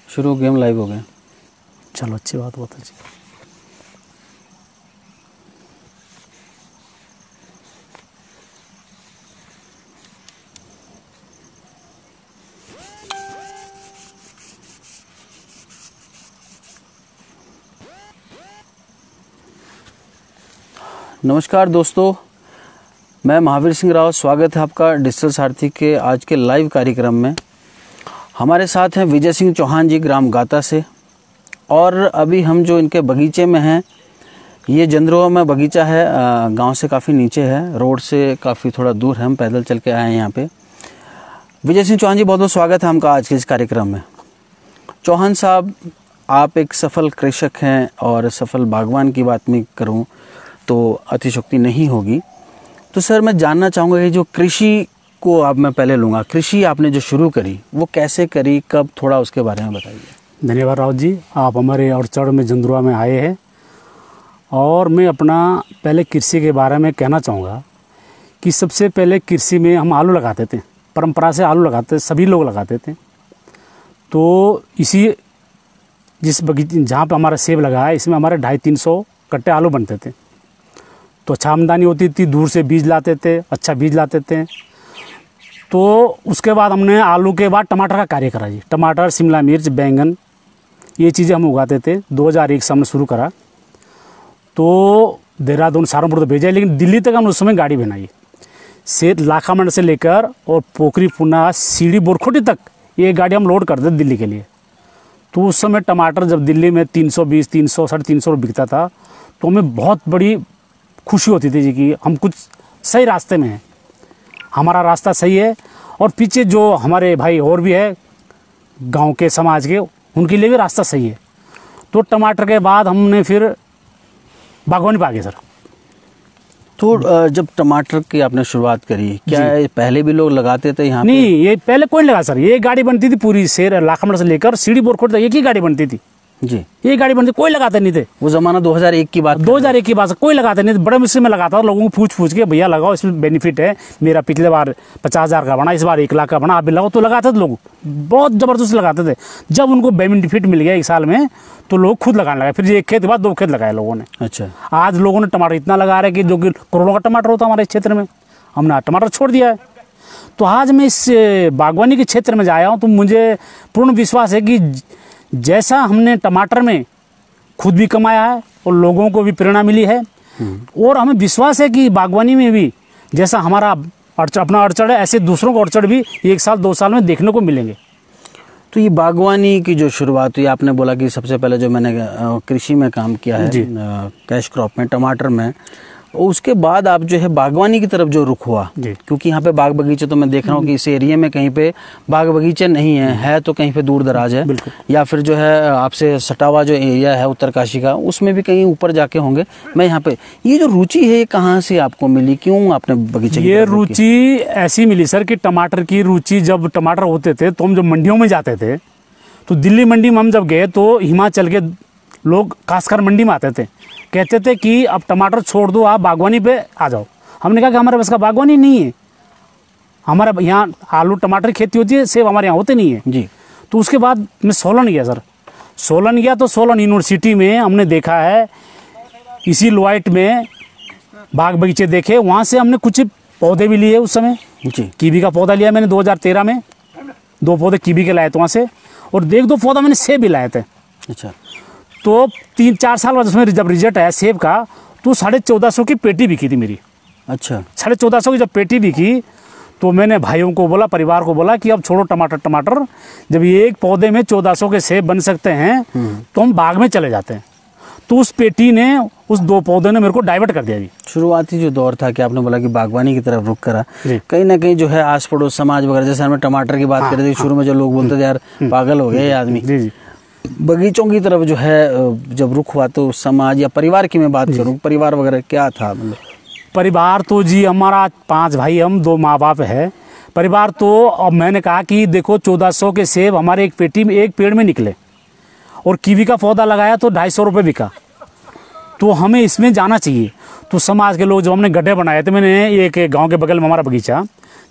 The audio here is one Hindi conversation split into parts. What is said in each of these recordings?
शुरू गेम लाइव हो गया। चलो अच्छी बात बहुत अच्छी। नमस्कार दोस्तों, मैं महावीर सिंह राव। स्वागत है आपका डिजिटल सारथी के आज के लाइव कार्यक्रम में। हमारे साथ हैं विजय सिंह चौहान जी ग्राम गाता से। और अभी हम जो इनके बगीचे में हैं, ये जंद्रोवा में बगीचा है, गांव से काफ़ी नीचे है, रोड से काफ़ी थोड़ा दूर है, हम पैदल चल के आए हैं यहाँ पे। विजय सिंह चौहान जी, बहुत बहुत स्वागत है आपका आज के इस कार्यक्रम में। चौहान साहब, आप एक सफल कृषक हैं और सफल बागवान की बात मैं करूँ तो अतिशयोक्ति नहीं होगी। तो सर, मैं जानना चाहूँगा कि जो कृषि को अब मैं पहले लूँगा, कृषि आपने जो शुरू करी वो कैसे करी, कब, थोड़ा उसके बारे में बताइए। धन्यवाद राव जी, आप हमारे ऑर्चर्ड में जंद्रुआ में आए हैं। और मैं अपना पहले कृषि के बारे में कहना चाहूँगा कि सबसे पहले कृषि में हम आलू लगाते थे, परंपरा से आलू लगाते, सभी लोग लगाते थे। तो इसी जिस बगीचे जहाँ पे हमारा सेब लगा है, इसमें हमारे 250-300 कट्टे आलू बनते थे। तो अच्छा आमदनी होती थी, दूर से बीज लाते थे, अच्छा बीज लाते थे। तो उसके बाद हमने आलू के बाद टमाटर का कार्य करा जी। टमाटर, शिमला मिर्च, बैंगन, ये चीज़ें हम उगाते थे। 2001 से हमने शुरू करा। तो देहरादून, सहारनपुर तो भेजा, लेकिन दिल्ली तक हमने उस समय गाड़ी बनाई। से लाखामंड से लेकर और पोखरी, पुना, सीढ़ी, बोरखोटी तक ये गाड़ी हम लोड करते थे दिल्ली के लिए। तो उस समय टमाटर जब दिल्ली में 320, 300, 350 बिकता था, तो हमें बहुत बड़ी खुशी होती थी जी कि हम कुछ सही रास्ते में हैं, हमारा रास्ता सही है। और पीछे जो हमारे भाई और भी है गांव के, समाज के, उनके लिए भी रास्ता सही है। तो टमाटर के बाद हमने फिर बागवानी पे आ गए सर। तो जब टमाटर की आपने शुरुआत करी, क्या पहले भी लोग लगाते थे यहाँ? नहीं, ये पहले कोई नहीं लगा सर। ये गाड़ी बनती थी पूरी शेर लाखामंड से लेकर सीढ़ी, बोरखोट तक एक ही गाड़ी बनती थी जी। ये गाड़ी बनती, कोई लगाते नहीं थे। वो जमाना 2001 की बात, 2001 की बात, कोई लगाते नहीं थे। बड़े मुश्किल में लगाता था, लोगों को पूछ के, भैया लगाओ, इसमें बेनिफिट है। मेरा पिछले बार 50,000 का बना, इस बार 1 लाख का बना, आप भी लगाओ। तो लगाते थे लोग, बहुत ज़बरदस्त लगाते थे। जब उनको बेनिफिट मिल गया 1 साल में, तो लोग खुद लगाने लगे। फिर 1 खेत के बाद 2 खेत लगाए लोगों ने। अच्छा, आज लोगों ने टमाटर इतना लगा रहे कि जो कि करोड़ों का टमाटर होता हमारे क्षेत्र में, हमने टमाटर छोड़ दिया है। तो आज मैं इस बागवानी के क्षेत्र में आया हूँ, तो मुझे पूर्ण विश्वास है कि जैसा हमने टमाटर में खुद भी कमाया है और लोगों को भी प्रेरणा मिली है, और हमें विश्वास है कि बागवानी में भी जैसा हमारा अपना अड़चड़ है, ऐसे दूसरों को अड़चड़ भी 1 साल 2 साल में देखने को मिलेंगे। तो ये बागवानी की जो शुरुआत हुई, आपने बोला कि सबसे पहले जो मैंने कृषि में काम किया है, कैश क्रॉप में, टमाटर में, उसके बाद आप जो है बागवानी की तरफ जो रुख हुआ, क्योंकि यहाँ पे बाग बगीचे तो मैं देख रहा हूँ कि इस एरिया में कहीं पे बाग बगीचे नहीं है तो कहीं पे दूर दराज है, या फिर जो है आपसे सटा हुआ जो एरिया है उत्तरकाशी का, उसमें भी कहीं ऊपर जाके होंगे। मैं यहाँ पे, ये जो रुचि है कहाँ से आपको मिली, क्यों आपने बगीचे? ये रुचि ऐसी मिली सर कि टमाटर की रुचि, जब टमाटर होते थे तो हम जब मंडियों में जाते थे, तो दिल्ली मंडी में हम जब गए तो हिमाचल के लोग खासकर मंडी में आते थे, कहते थे कि अब टमाटर छोड़ दो, आप बागवानी पे आ जाओ। हमने कहा कि हमारे पास का बागवानी नहीं है, हमारा यहाँ आलू टमाटर खेती होती है, सेब हमारे यहाँ होते नहीं है जी। तो उसके बाद मैं सोलन गया सर। सोलन गया तो सोलन यूनिवर्सिटी में हमने देखा है, इसी लोहाइट में बाग बगीचे देखे, वहाँ से हमने कुछ पौधे भी लिए उस समय जी। कीवी का पौधा लिया मैंने 2013 में, 2 पौधे कीवी के लाए थे वहाँ से, और 1-2 पौधा मैंने सेब भी लाए थे। अच्छा। तो 3-4 साल बाद उसमें जब रिजल्ट आया सेब का, तो 1450 की पेटी बिकी थी मेरी। अच्छा। 1450 की जब पेटी बिकी, तो मैंने भाइयों को बोला, परिवार को बोला कि अब छोड़ो टमाटर, जब ये एक पौधे में 1400 के सेब बन सकते हैं तो हम बाग में चले जाते हैं। तो उस पेटी ने, उस 2 पौधों ने मेरे को डाइवर्ट कर दिया जी। शुरुआती जो दौर था कि आपने बोला कि बागवानी की तरफ रुख करा, कहीं ना कहीं जो है आस पड़ोस समाज वगैरह, जैसे हमें टमाटर की बात कर रहे थे शुरू में, जो लोग बोलते थे यार पागल हो गए ये आदमी, बगीचों की तरफ जो है जब रुख हुआ, तो समाज या परिवार की मैं बात करूँ, परिवार वगैरह क्या था? मतलब परिवार तो जी हमारा 5 भाई, हम 2 माँ बाप है। परिवार तो, अब मैंने कहा कि देखो 1400 के सेब हमारे एक पेटी में, एक पेड़ में निकले, और कीवी का पौधा लगाया तो 250 रुपये बिका, तो हमें इसमें जाना चाहिए। तो समाज के लोग, जब हमने गड्ढे बनाए थे, मैंने एक गाँव के बगल में हमारा बगीचा,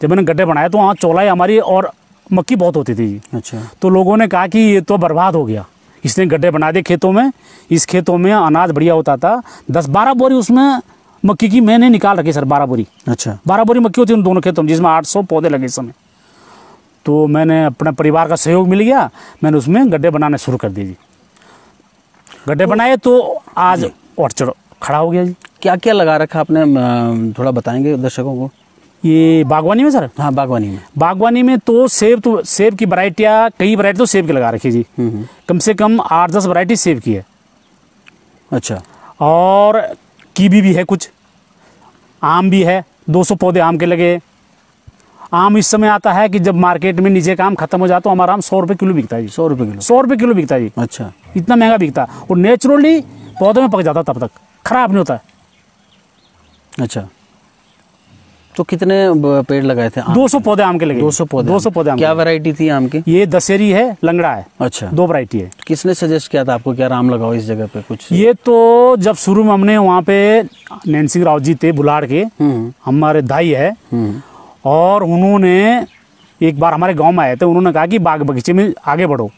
जब मैंने गड्ढे बनाए तो वहाँ चौलाई हमारी और मक्की बहुत होती थी जी। अच्छा। तो लोगों ने कहा कि ये तो बर्बाद हो गया, इसने गड्ढे बना दिए खेतों में, इस खेतों में अनाज बढ़िया होता था। 10-12 बोरी उसमें मक्की की मैंने निकाल रखी सर, 12 बोरी। अच्छा। 12 बोरी मक्की होती है उन दोनों खेतों में, जिसमें 800 पौधे लगे इस समय। तो मैंने अपना परिवार का सहयोग मिल गया, मैंने उसमें गड्ढे बनाने शुरू कर दिए जी। गड्ढे बनाए तो आज ऑर्चर्ड खड़ा हो गया जी। क्या क्या लगा रखा आपने, थोड़ा बताएंगे दर्शकों को? ये बागवानी में सर? हाँ, बागवानी में। बागवानी में तो सेब की वैरायटियाँ, कई वैरायटी तो सेब की लगा रखी जी। कम से कम 8-10 वैरायटी सेब की है। अच्छा। और कीवी भी है कुछ, आम भी है, 200 पौधे आम के लगे। आम इस समय आता है कि जब मार्केट में नीचे का आम खत्म हो जाता तो हमारा आम 100 रुपये किलो बिकता है जी। 100 रुपये किलो? 100 रुपये किलो बिकता है जी। अच्छा। इतना महंगा बिकता, और नेचुरली पौधे में पक जाता, तब तक खराब नहीं होता। अच्छा। तो कितने पेड़ लगाए थे? 200 पौधे आम के लगे। 200 पौधे? 200 पौधे आम। क्या वैरायटी थी आम की? ये दशहरी है, लंगड़ा है। अच्छा। 2 वैरायटी है। किसने सजेस्ट किया था आपको क्या आम लगाओ इस जगह पे? कुछ ये तो जब शुरू में हमने वहाँ पे नैन्सी राव जी थे बुलाड़ के, हमारे दाई है, और उन्होंने एक बार हमारे गांव में आए थे। उन्होंने कहा कि बाग बगीचे में आगे बढ़ो,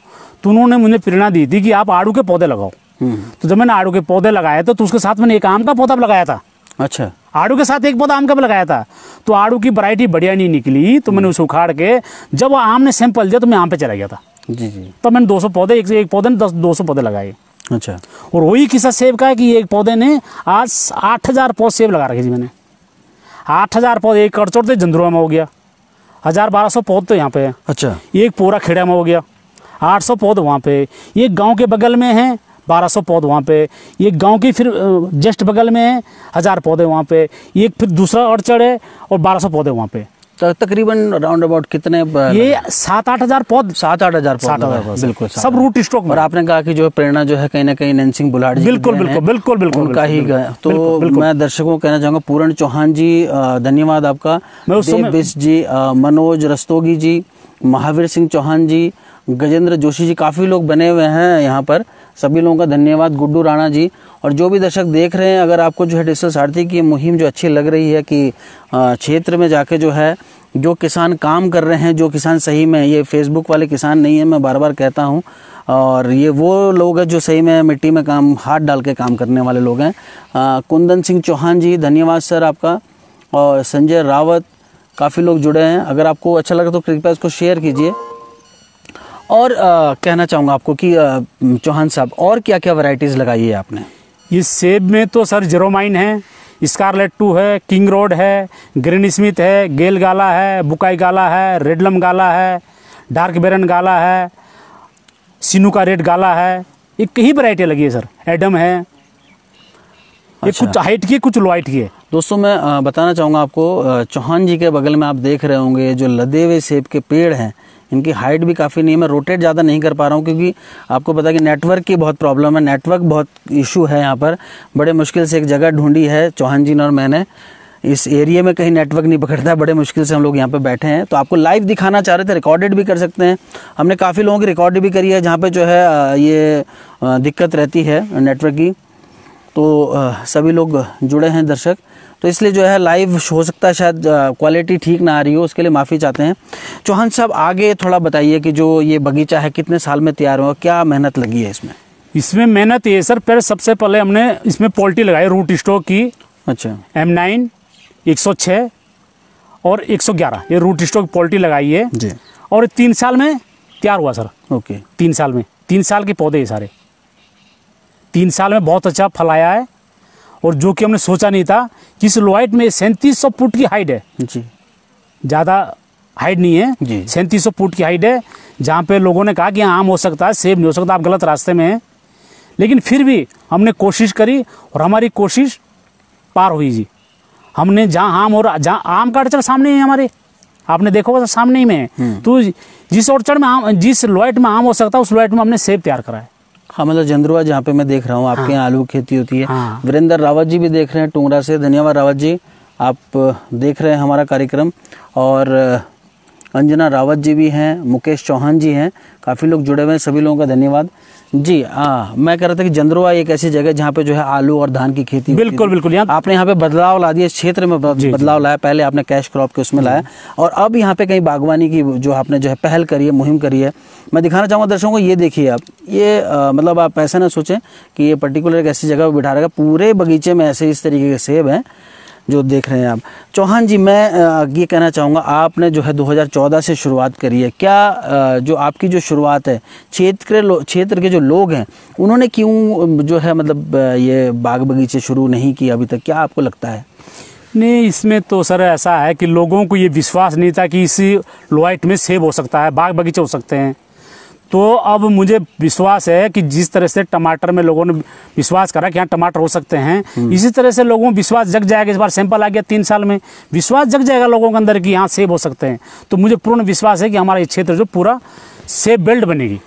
तो उन्होंने मुझे प्रेरणा दी थी कि आप आड़ू के पौधे लगाओ। तो जब मैंने आड़ू के पौधे लगाए तो उसके साथ मैंने एक आम का पौधा भी लगाया था। अच्छा। आड़ू के साथ एक पौधा आम का भी लगाया था। तो आड़ू की वैरायटी बढ़िया नहीं निकली, तो मैंने उसे उखाड़ के, जब वो आम ने सैंपल दिया तो मैं आम पे चला गया था जी जी। तो मैंने 200 पौधे, एक पौधे ने 200 पौधे लगाए। अच्छा। और वही किस्सा सेब का है कि एक पौधे ने आज 8000 पौधे सेब लगा रखे जी मैंने। 8000 पौधे, एक कड़चोड़ तो जंदरुआ में हो गया, 1000-1200 पौधे तो यहाँ पे है। अच्छा। एक पूरा खेड़ा में हो गया, 800 पौधे वहाँ पे। एक गांव के बगल में है, 1200 पौधे वहाँ पे। एक गांव की फिर जस्ट बगल में है, 1000 पौधे वहाँ पे। एक फिर दूसरा ऑर्चर्ड है और 1200 पौधे वहाँ पे। तो तकरीबन राउंड अबाउट कितने? ये 7-8 हज़ार पौधे। 7-8 हज़ार पौधे, बिल्कुल सब रूट स्टॉक में। और आपने कहा कि जो प्रेरणा जो है कहीं ना कहीं नैन सिंह बुलाड़ जी, बिल्कुल बिल्कुल बिल्कुल बिल्कुल उनका ही तो मैं दर्शकों को कहना चाहूँगा, पूर्ण चौहान जी धन्यवाद आपका, देव बिष्ट जी, मनोज रस्तोगी जी, महावीर सिंह चौहान जी, गजेंद्र जोशी जी, काफ़ी लोग बने हुए हैं यहाँ पर, सभी लोगों का धन्यवाद, गुड्डू राणा जी। और जो भी दर्शक देख रहे हैं, अगर आपको जो है डिजिटल सारथी की मुहिम जो अच्छी लग रही है कि क्षेत्र में जाके जो है जो किसान काम कर रहे हैं, जो किसान सही में, ये फेसबुक वाले किसान नहीं है, मैं बार बार कहता हूँ, और ये वो लोग हैं जो सही में मिट्टी में काम, हाथ डाल के काम करने वाले लोग हैं। कुंदन सिंह चौहान जी, धन्यवाद सर आपका, और संजय रावत, काफ़ी लोग जुड़े हैं। अगर आपको अच्छा लगा तो कृपया इसको शेयर कीजिए। और कहना चाहूँगा आपको कि चौहान साहब, और क्या क्या वैरायटीज़ लगाई है आपने? इस सेब में तो सर जेरोमाइन है, स्कारलेट 2 है, किंग रोड है, ग्रीन स्मिथ है, गेल गाला है, बुकाई गाला है, रेडलम गाला है, डार्क बेरन गाला है, सिनू का रेड गाला है। ये कई वैरायटी लगी है सर, एडम है। ये कुछ हाइट की है, कुछ लो हाइट की है। दोस्तों मैं बताना चाहूँगा आपको, चौहान जी के बगल में आप देख रहे होंगे जो लदे हुए सेब के पेड़ हैं, इनकी हाइट भी काफ़ी नहीं है। मैं रोटेट ज़्यादा नहीं कर पा रहा हूँ क्योंकि आपको पता है कि नेटवर्क की बहुत प्रॉब्लम है, नेटवर्क बहुत इशू है यहाँ पर। बड़े मुश्किल से एक जगह ढूंढी है चौहान जी ने और मैंने, इस एरिया में कहीं नेटवर्क नहीं पकड़ता है, बड़े मुश्किल से हम लोग यहाँ पे बैठे हैं। तो आपको लाइव दिखाना चाह रहे थे, रिकॉर्डेड भी कर सकते हैं। हमने काफ़ी लोगों की रिकॉर्ड भी करी है जहाँ पे जो है ये दिक्कत रहती है नेटवर्क की, तो सभी लोग जुड़े हैं दर्शक, तो इसलिए जो है लाइव हो सकता है शायद क्वालिटी ठीक ना आ रही हो, उसके लिए माफ़ी चाहते हैं। चौहान साहब आगे थोड़ा बताइए कि जो ये बगीचा है कितने साल में तैयार हुआ, क्या मेहनत लगी है इसमें? इसमें मेहनत ये सर, पहले सबसे पहले हमने इसमें पोल्ट्री लगाई रूट स्टॉक की। अच्छा। M9, 106 और 111, ये रूट स्टॉक पोल्ट्री लगाई है जी। और 3 साल में तैयार हुआ सर। ओके। 3 साल में, 3 साल के पौधे ये सारे, 3 साल में बहुत अच्छा फल आया है। और जो कि हमने सोचा नहीं था कि इस लोहाइट में 3700 फुट की हाइट है जी, ज़्यादा हाइट नहीं है जी। 3700 फुट की हाइट है, जहाँ पे लोगों ने कहा कि आम हो सकता है, सेब नहीं हो सकता, आप गलत रास्ते में हैं। लेकिन फिर भी हमने कोशिश करी और हमारी कोशिश पार हुई जी। हमने जहाँ आम, और जहाँ आम का अड़चन सामने ही है हमारे, आपने देखा होगा सामने ही में है। तो जिस ऑर्चर्ड में आम, जिस लोहाइट में आम हो सकता है, उस लोहाइट में हमने सेब तैयार करा है। हाँ, मतलब जंदरुआ जहाँ पे मैं देख रहा हूँ आपके यहाँ आलू खेती होती है। हाँ। वीरेंद्र रावत जी भी देख रहे हैं टुंगरा से, धन्यवाद रावत जी, आप देख रहे हैं हमारा कार्यक्रम। और अंजना रावत जी भी हैं, मुकेश चौहान जी हैं, काफ़ी लोग जुड़े हुए हैं, सभी लोगों का धन्यवाद जी। मैं कह रहा था कि जंद्रोआ एक ऐसी जगह जहाँ पे जो है आलू और धान की खेती होती बिल्कुल थी। बिल्कुल, यहाँ आपने यहाँ पे बदलाव ला दिया, इस क्षेत्र में बदलाव लाया। पहले आपने कैश क्रॉप के उसमें लाया और अब यहाँ पे कहीं बागवानी की जो आपने जो है पहल करी है, मुहिम करी है। मैं दिखाना चाहूँगा दर्शकों को, ये देखिए आप, ये मतलब आप ऐसा ना सोचें कि ये पर्टिकुलर एक ऐसी जगह पर बिठा रहेगा, पूरे बगीचे में ऐसे इस तरीके के सेब हैं जो देख रहे हैं आप। चौहान जी, मैं ये कहना चाहूँगा, आपने जो है 2014 से शुरुआत करी है, क्या जो आपकी जो शुरुआत है, क्षेत्र के जो लोग हैं उन्होंने क्यों जो है मतलब ये बाग बगीचे शुरू नहीं किए अभी तक, क्या आपको लगता है? नहीं, इसमें तो सर ऐसा है कि लोगों को ये विश्वास नहीं था कि इसी लोहाइट में सेब हो सकता है, बाग बगीचे हो सकते हैं। तो अब मुझे विश्वास है कि जिस तरह से टमाटर में लोगों ने विश्वास करा कि यहाँ टमाटर हो सकते हैं, इसी तरह से लोगों को विश्वास जग जाएगा। इस बार सैंपल आ गया 3 साल में, विश्वास जग जाएगा लोगों के अंदर कि यहाँ सेब हो सकते हैं। तो मुझे पूर्ण विश्वास है कि हमारा ये क्षेत्र जो पूरा सेब बेल्ट बनेगी,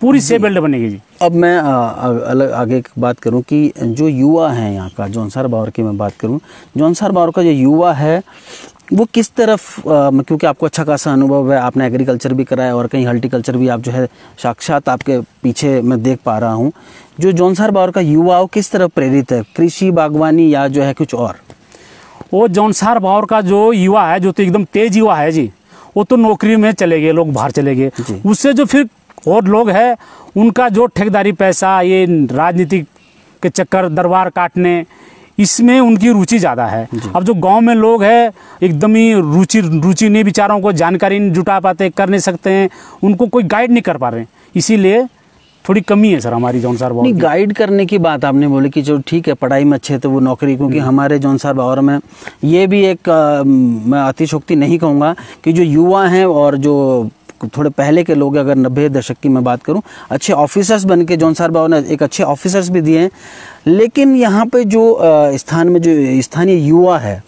पूरी सेब बेल्ट बनेगी जी। अब मैं अलग आगे एक बात करूं कि जो युवा हैं यहाँ का, जौनसार बावर की मैं बात करूं, जौनसार बावर का जो युवा है वो किस तरफ, क्योंकि आपको अच्छा खासा अनुभव है, आपने एग्रीकल्चर भी करा है और कहीं हॉर्टिकल्चर भी आप जो है साक्षात आपके पीछे मैं देख पा रहा हूँ, जो जौनसार बावर का युवा वो किस तरफ प्रेरित है, कृषि, बागवानी या जो है कुछ और? वो जौनसार बावर का जो युवा है, जो तो एकदम तेज युवा है जी, वो तो नौकरी में चले गए, लोग बाहर चले गए। उससे जो फिर और लोग हैं, उनका जो ठेकेदारी पैसा, ये राजनीति के चक्कर, दरबार काटने, इसमें उनकी रुचि ज़्यादा है। अब जो गांव में लोग हैं एकदम ही रुचि नहीं, बेचारों को जानकारी नहीं जुटा पाते, कर नहीं सकते हैं, उनको कोई गाइड नहीं कर पा रहे हैं, इसीलिए थोड़ी कमी है सर हमारी जौनसार बावर। नहीं, गाइड करने की बात आपने बोली कि जो ठीक है पढ़ाई में अच्छे तो वो नौकरी, क्योंकि हमारे जौनसार बावर में ये भी एक मैं अतिशोक्ति नहीं कहूँगा कि जो युवा हैं और जो थोड़े पहले के लोग, अगर 90 दशक की मैं बात करूं, अच्छे ऑफिसर्स बन के जौनसार बावर ने एक अच्छे ऑफिसर्स भी दिए हैं। लेकिन यहाँ पे जो स्थान में जो स्थानीय युवा है,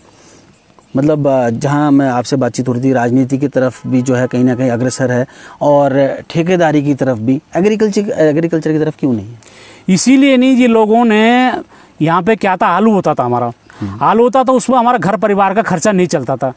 मतलब जहाँ मैं आपसे बातचीत हो रही थी, राजनीति की तरफ भी जो है कहीं ना कहीं अग्रसर है और ठेकेदारी की तरफ भी, एग्रीकल्चर की तरफ क्यों नहीं है? इसीलिए नहीं जी, लोगों ने यहाँ पे क्या था, आलू होता था हमारा, आलू होता था, उसमें हमारा घर परिवार का खर्चा नहीं चलता था।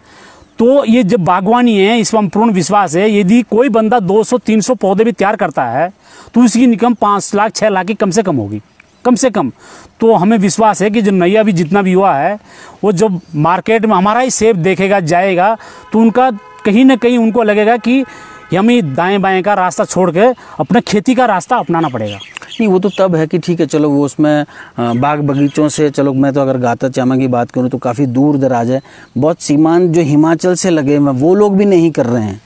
तो ये जब बागवानी है, इस पर हम पूर्ण विश्वास है, यदि कोई बंदा 200-300 पौधे भी तैयार करता है तो उसकी इनकम 5 लाख 6 लाख की कम से कम होगी, कम से कम। तो हमें विश्वास है कि जो नया भी जितना भी हुआ है, वो जब मार्केट में हमारा ही सेब देखेगा जाएगा, तो उनका कहीं ना कहीं उनको लगेगा कि हमें दाएं बाएं का रास्ता छोड़ के अपने खेती का रास्ता अपनाना पड़ेगा। नहीं, वो तो तब है कि ठीक है, चलो वो उसमें बाग बगीचों से, चलो मैं तो अगर गाता चामा की बात करूं तो काफ़ी दूर दराज है, बहुत सीमांत जो हिमाचल से लगे हुए वो लोग भी नहीं कर रहे हैं।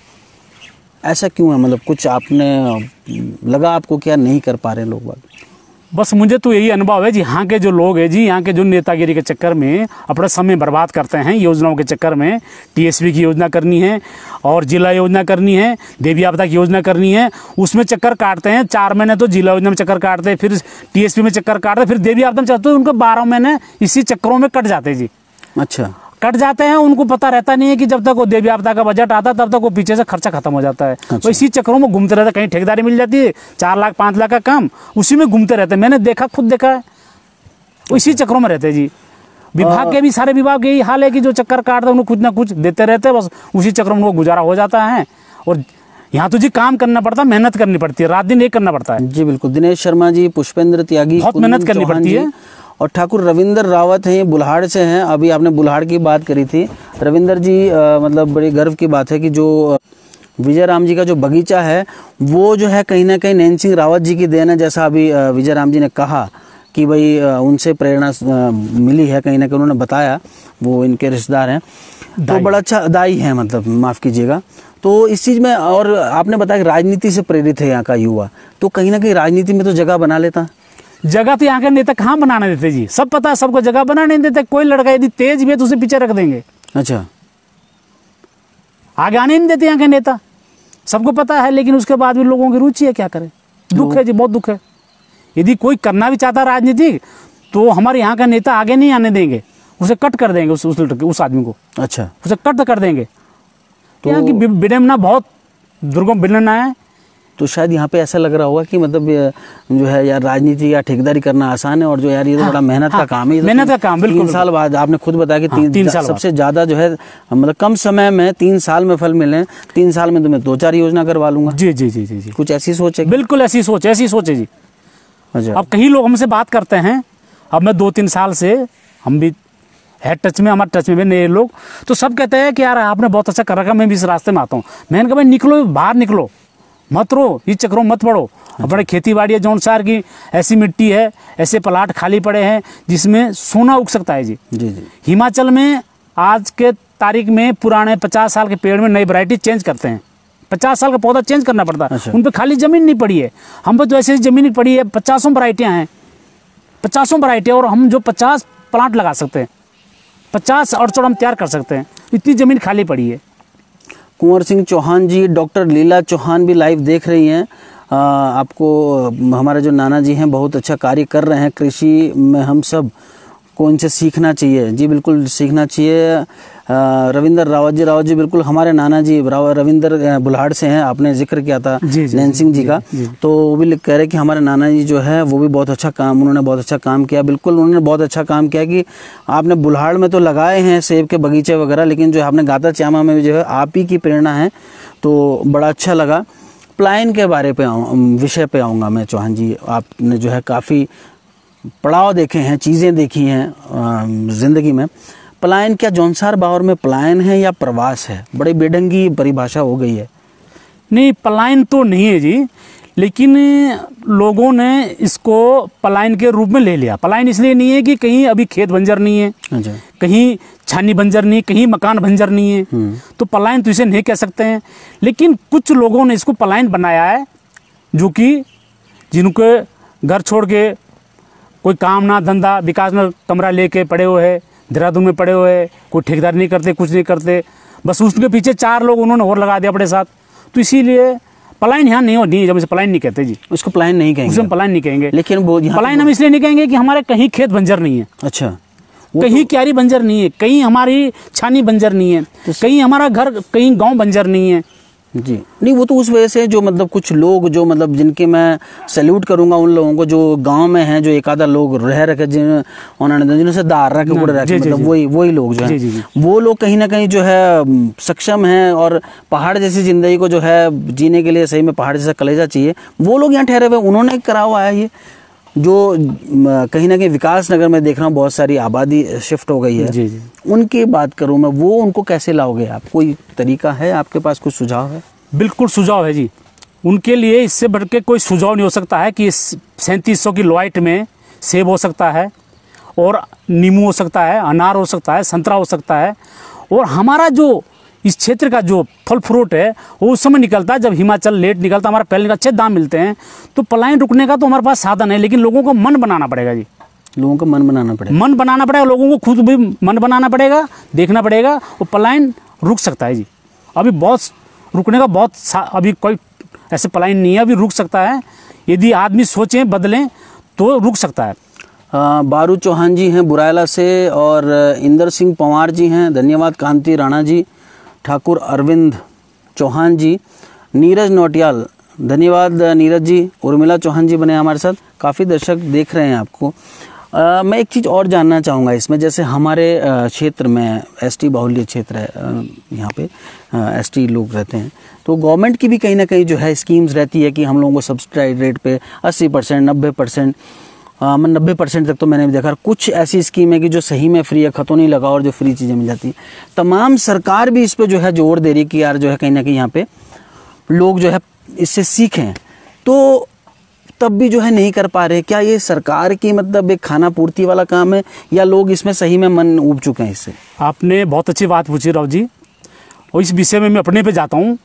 ऐसा क्यों है? मतलब कुछ आपने लगा आपको क्या नहीं कर पा रहे लोग बाग? बस मुझे तो यही अनुभव है जी, यहाँ के जो लोग हैं जी, यहाँ के जो नेतागिरी के चक्कर में अपना समय बर्बाद करते हैं, योजनाओं के चक्कर में। टीएसपी की योजना करनी है और जिला योजना करनी है, देवी आपदा की योजना करनी है, उसमें चक्कर काटते हैं। 4 महीने तो जिला योजना में चक्कर काटते हैं, फिर टीएसपी में चक्कर काटते हैं, फिर देवी आपदा में चलते हैं, उनको 12 महीने इसी चक्करों में कट जाते हैं जी। अच्छा, कट जाते हैं, उनको पता रहता नहीं है कि जब तक वो देवी आपदा का बजट आता तब तक वो पीछे से खर्चा खत्म हो जाता है। अच्छा। तो इसी चक्करों में घूमते रहते हैं, कहीं ठेकेदारी मिल जाती है 4 लाख 5 लाख का काम, उसी में घूमते रहते हैं। मैंने देखा, खुद देखा है, इसी चक्करों में रहते हैं जी। विभाग के भी, सारे विभाग के यही हाल है कि जो चक्कर काटते हैं उनको कुछ ना कुछ देते रहते हैं, बस उसी चक्कर में उनको गुजारा हो जाता है। और यहाँ तो जी काम करना पड़ता है, मेहनत करनी पड़ती है, रात दिन एक करना पड़ता है जी। बिल्कुल, दिनेश शर्मा जी, पुष्पेंद्र त्यागी, बहुत मेहनत करनी पड़ती है। और ठाकुर रविंदर रावत हैं, बुल्हाड़ से हैं। अभी आपने बुल्हाड़ की बात करी थी, रविंदर जी, मतलब बड़ी गर्व की बात है कि जो विजय राम जी का जो बगीचा है वो जो है कहीं ना कहीं नैन सिंह रावत जी की देन है। जैसा अभी विजय राम जी ने कहा कि भाई उनसे प्रेरणा मिली है, कहीं ना कहीं उन्होंने बताया, वो इनके रिश्तेदार हैं, तो बड़ा अच्छा दाई है, मतलब माफ़ कीजिएगा। तो इस चीज़ में, और आपने बताया कि राजनीति से प्रेरित है यहाँ का युवा, तो कहीं ना कहीं राजनीति में तो जगह बना लेता। जगह तो यहाँ के नेता कहाँ बनाने देते जी, सब पता है सबको, जगह बनाने नहीं देते। कोई लड़का यदि तेज भी है तो उसे पीछे रख देंगे। अच्छा, आगे आने नहीं देते यहाँ के नेता, सबको पता है, लेकिन उसके बाद भी लोगों की रुचि है, क्या करें। दुख है जी, बहुत दुख है। यदि कोई करना भी चाहता राजनीति तो हमारे यहाँ का नेता आगे नहीं आने देंगे, उसे कट कर देंगे, उस आदमी को। अच्छा, उसे कट कर देंगे। तो यहाँ की विडम्बना, बहुत दुर्गम विडम्बना है। तो शायद यहाँ पे ऐसा लग रहा होगा कि मतलब जो है यार राजनीति या ठेकेदारी करना आसान है, और जो यार ये तो बड़ा मेहनत का काम है। मेहनत का काम, बिल्कुल। 3 साल बाद आपने खुद बताया कि 3 साल सबसे ज्यादा जो है मतलब कम समय में 3 साल में फल मिले, 3 साल में तो मैं 2-4 योजना करवा लूंगा। जी जी जी जी जी, कुछ ऐसी सोच है? बिल्कुल ऐसी सोच है जी। अच्छा। अब कई लोग हमसे बात करते हैं, अब मैं 2-3 साल से हम भी है टच में, हमारे टच में भी नए लोग, तो सब कहते हैं कि यार आपने बहुत अच्छा कर रखा, मैं भी इस रास्ते में आता हूँ। मैंने कहा भाई निकलो, बाहर निकलो, मत रहो, इस चक्रों मत पड़ो। अपने खेती बाड़ी है जौनसार की, ऐसी मिट्टी है, ऐसे प्लाट खाली पड़े हैं जिसमें सोना उग सकता है जी। जी जी। हिमाचल में आज के तारीख में पुराने 50 साल के पेड़ में नई वैरायटी चेंज करते हैं। 50 साल का पौधा चेंज करना पड़ता है। अच्छा। उन पर खाली जमीन नहीं पड़ी है, हम पर तो ऐसी जमीन नहीं पड़ी है, 50 वैरायटियाँ हैं, 50 वैरायटियाँ, और हम जो 50 प्लांट लगा सकते हैं, 50 ऑर्चर्ड हम तैयार कर सकते हैं, इतनी ज़मीन खाली पड़ी है। कुंवर सिंह चौहान जी, डॉक्टर लीला चौहान भी लाइव देख रही हैं। आपको हमारे जो नाना जी हैं बहुत अच्छा कार्य कर रहे हैं कृषि में, हम सब को इनसे सीखना चाहिए। जी बिल्कुल सीखना चाहिए। रविंदर रावत जी बिल्कुल हमारे नाना जी रविंदर बुल्हाड़ से हैं, आपने जिक्र किया था नैन सिंह जी का, तो वो भी कह रहे कि हमारे नाना जी जो है वो भी बहुत अच्छा काम, उन्होंने बहुत अच्छा काम किया। बिल्कुल उन्होंने बहुत अच्छा काम किया कि आपने बुल्हाड़ में तो लगाए हैं सेब के बगीचे वगैरह, लेकिन जो आपने गाता च्यामा में भी जो है आप ही की प्रेरणा है, तो बड़ा अच्छा लगा। पलायन के बारे पे विषय पे आऊँगा मैं चौहान जी। आपने जो है काफ़ी पड़ाव देखे हैं, चीज़ें देखी हैं ज़िंदगी में। पलायन क्या जौनसार बावर में पलायन है या प्रवास है? बड़ी बेढंगी परिभाषा हो गई है। नहीं, पलायन तो नहीं है जी, लेकिन लोगों ने इसको पलायन के रूप में ले लिया। पलायन इसलिए नहीं है कि कहीं अभी खेत बंजर नहीं है, अच्छा, कहीं छानी बंजर नहीं, कहीं मकान बंजर नहीं है, तो पलायन तो इसे नहीं कह सकते हैं। लेकिन कुछ लोगों ने इसको पलायन बनाया है, जो कि जिनके घर छोड़ के कोई काम ना धंधा, विकास में कमरा लेके पड़े हुए है, देहरादून में पड़े हुए, कोई ठेकेदार नहीं करते, कुछ नहीं करते, बस उसके पीछे 4 लोग उन्होंने और लगा दिया अपने साथ। तो इसीलिए पलायन यहाँ नहीं होती, जब इसे पलायन नहीं कहते जी, उसको पलायन नहीं कहेंगे, उसको पलायन नहीं कहेंगे। लेकिन वो पलायन हम इसलिए नहीं कहेंगे कि हमारे कहीं खेत बंजर नहीं है, अच्छा, कहीं क्यारी बंजर नहीं है, कहीं हमारी छानी बंजर नहीं है, कहीं हमारा घर, कहीं गाँव बंजर नहीं है जी। नहीं, वो तो उस वजह से जो मतलब कुछ लोग जो मतलब जिनके मैं सैल्यूट करूंगा उन लोगों को जो गांव में हैं, जो एक आधा लोग रह रखे जिनसे दार रखे उड़ रखे, मतलब वही लोग जो है वो लोग कहीं ना कहीं जो है सक्षम हैं, और पहाड़ जैसी जिंदगी को जो है जीने के लिए सही में पहाड़ जैसा कलेजा चाहिए, वो लोग यहाँ ठहरे हुए, उन्होंने करा हुआ है। ये जो कहीं ना कहीं विकास नगर में देख रहा हूँ बहुत सारी आबादी शिफ्ट हो गई है, जी जी, उनकी बात करूँ मैं, वो उनको कैसे लाओगे आप? कोई तरीका है आपके पास, कुछ सुझाव है? बिल्कुल सुझाव है जी। उनके लिए इससे बढ़ के कोई सुझाव नहीं हो सकता है कि 3700 की लॉइट में सेब हो सकता है, और नींबू हो सकता है, अनार हो सकता है, संतरा हो सकता है, और हमारा जो इस क्षेत्र का जो फल फ्रूट है वो उस समय निकलता है जब हिमाचल लेट निकलता, हमारा पहले का अच्छे दाम मिलते हैं। तो पलायन रुकने का तो हमारे पास साधन है, लेकिन लोगों को मन बनाना पड़ेगा जी, लोगों को मन बनाना पड़ेगा, मन बनाना पड़ेगा, लोगों को खुद भी मन बनाना पड़ेगा, देखना पड़ेगा, और पलायन रुक सकता है जी। अभी बहुत रुकने का बहुत अभी कोई ऐसे पलायन नहीं है, अभी रुक सकता है, यदि आदमी सोचें बदलें तो रुक सकता है। बारू चौहान जी हैं बुरायला से, और इंदर सिंह पंवार जी हैं, धन्यवाद। कांति राणा जी, ठाकुर अरविंद चौहान जी, नीरज नौटियाल, धन्यवाद नीरज जी। उर्मिला चौहान जी बने हमारे साथ, काफ़ी दर्शक देख रहे हैं आपको। मैं एक चीज़ और जानना चाहूँगा इसमें, जैसे हमारे क्षेत्र में एसटी बाहुल्य क्षेत्र है, यहाँ पे एसटी लोग रहते हैं, तो गवर्नमेंट की भी कहीं ना कहीं जो है स्कीम्स रहती है कि हम लोगों को सब्सिडाइज रेट पे 80%, 90%, 90% तक तो मैंने भी देखा। कुछ ऐसी स्कीम है कि जो सही में फ्री है, खतों नहीं लगा, और जो फ्री चीज़ें मिल जाती हैं। तमाम सरकार भी इस पे जो है जोर दे रही कि यार जो है कहीं ना कहीं यहाँ पे लोग जो है इससे सीखें, तो तब भी जो है नहीं कर पा रहे। क्या ये सरकार की मतलब एक खाना पूर्ति वाला काम है, या लोग इसमें सही में मन उब चुके हैं इससे? आपने बहुत अच्छी बात पूछी राव जी, और इस विषय में मैं अपने पे जाता हूँ।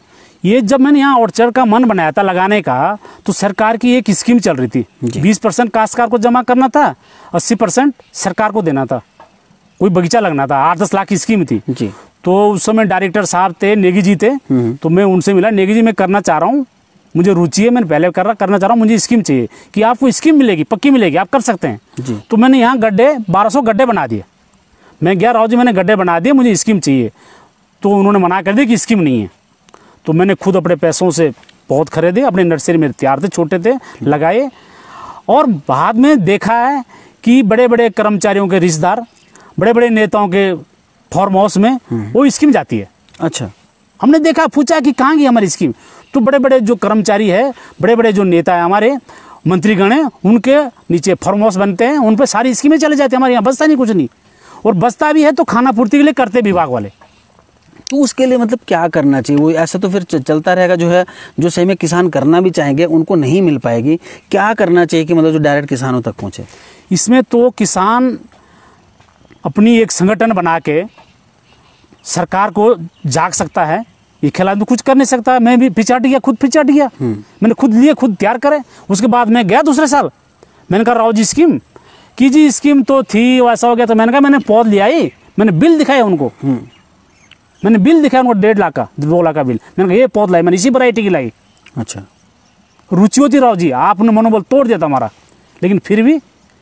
ये जब मैंने यहाँ ऑर्चर्ड का मन बनाया था लगाने का, तो सरकार की एक स्कीम चल रही थी, 20% काश्तकार को जमा करना था, 80% सरकार को देना था, कोई बगीचा लगना था, 8-10 लाख की स्कीम थी जी। तो उस समय डायरेक्टर साहब थे, नेगी जी थे, तो मैं उनसे मिला, नेगी जी मैं करना चाह रहा हूँ, मुझे रुचि है, मैंने पहले करना चाह रहा हूँ, मुझे स्कीम चाहिए कि आपको स्कीम मिलेगी, पक्की मिलेगी, आप कर सकते हैं जी। तो मैंने यहाँ 1200 गड्ढे बना दिए। मैं गया राव जी, मैंने गड्ढे बना दिए, मुझे स्कीम चाहिए, तो उन्होंने मना कर दिया कि स्कीम नहीं है। तो मैंने खुद अपने पैसों से पौध खरीदे, अपने नर्सरी में तैयार थे, छोटे थे, लगाए। और बाद में देखा है कि बड़े बड़े कर्मचारियों के रिश्तेदार, बड़े बड़े नेताओं के फार्म हाउस में वो स्कीम जाती है। अच्छा, हमने देखा, पूछा कि कहाँ गई हमारी स्कीम, तो बड़े बड़े जो कर्मचारी है, बड़े बड़े जो नेता है हमारे, मंत्रीगण हैं, उनके नीचे फार्म हाउस बनते हैं, उन पर सारी स्कीमें चले जाती है। हमारे यहाँ बचता नहीं कुछ नहीं, और बचता भी है तो खाना पूर्ति के लिए करते विभाग वाले। तो उसके लिए मतलब क्या करना चाहिए? वो ऐसा तो फिर चलता रहेगा, जो है जो सही में किसान करना भी चाहेंगे उनको नहीं मिल पाएगी। क्या करना चाहिए कि मतलब जो डायरेक्ट किसानों तक पहुँचे? इसमें तो किसान अपनी एक संगठन बना के सरकार को जाग सकता है। ये खिलाड़ी तो कुछ कर नहीं सकता। मैं भी पिछाट गया, खुद पिछाट गया, मैंने खुद लिए, खुद तैयार करे। उसके बाद मैं गया दूसरे साल, मैंने कहा राव जी स्कीम की जी, स्कीम तो थी, वैसा हो गया। तो मैंने कहा मैंने पौध लिया ही, मैंने बिल दिखाया उनको, मैंने बिल दिखाया उनको 1.5 लाख का, 2 लाख का बिल। मैंने कहा ये पौध लाई, मैंने इसी वैरायटी की लाई। अच्छा, रुचि होती राव जी, आपने मनोबल तोड़ दिया था हमारा, लेकिन फिर भी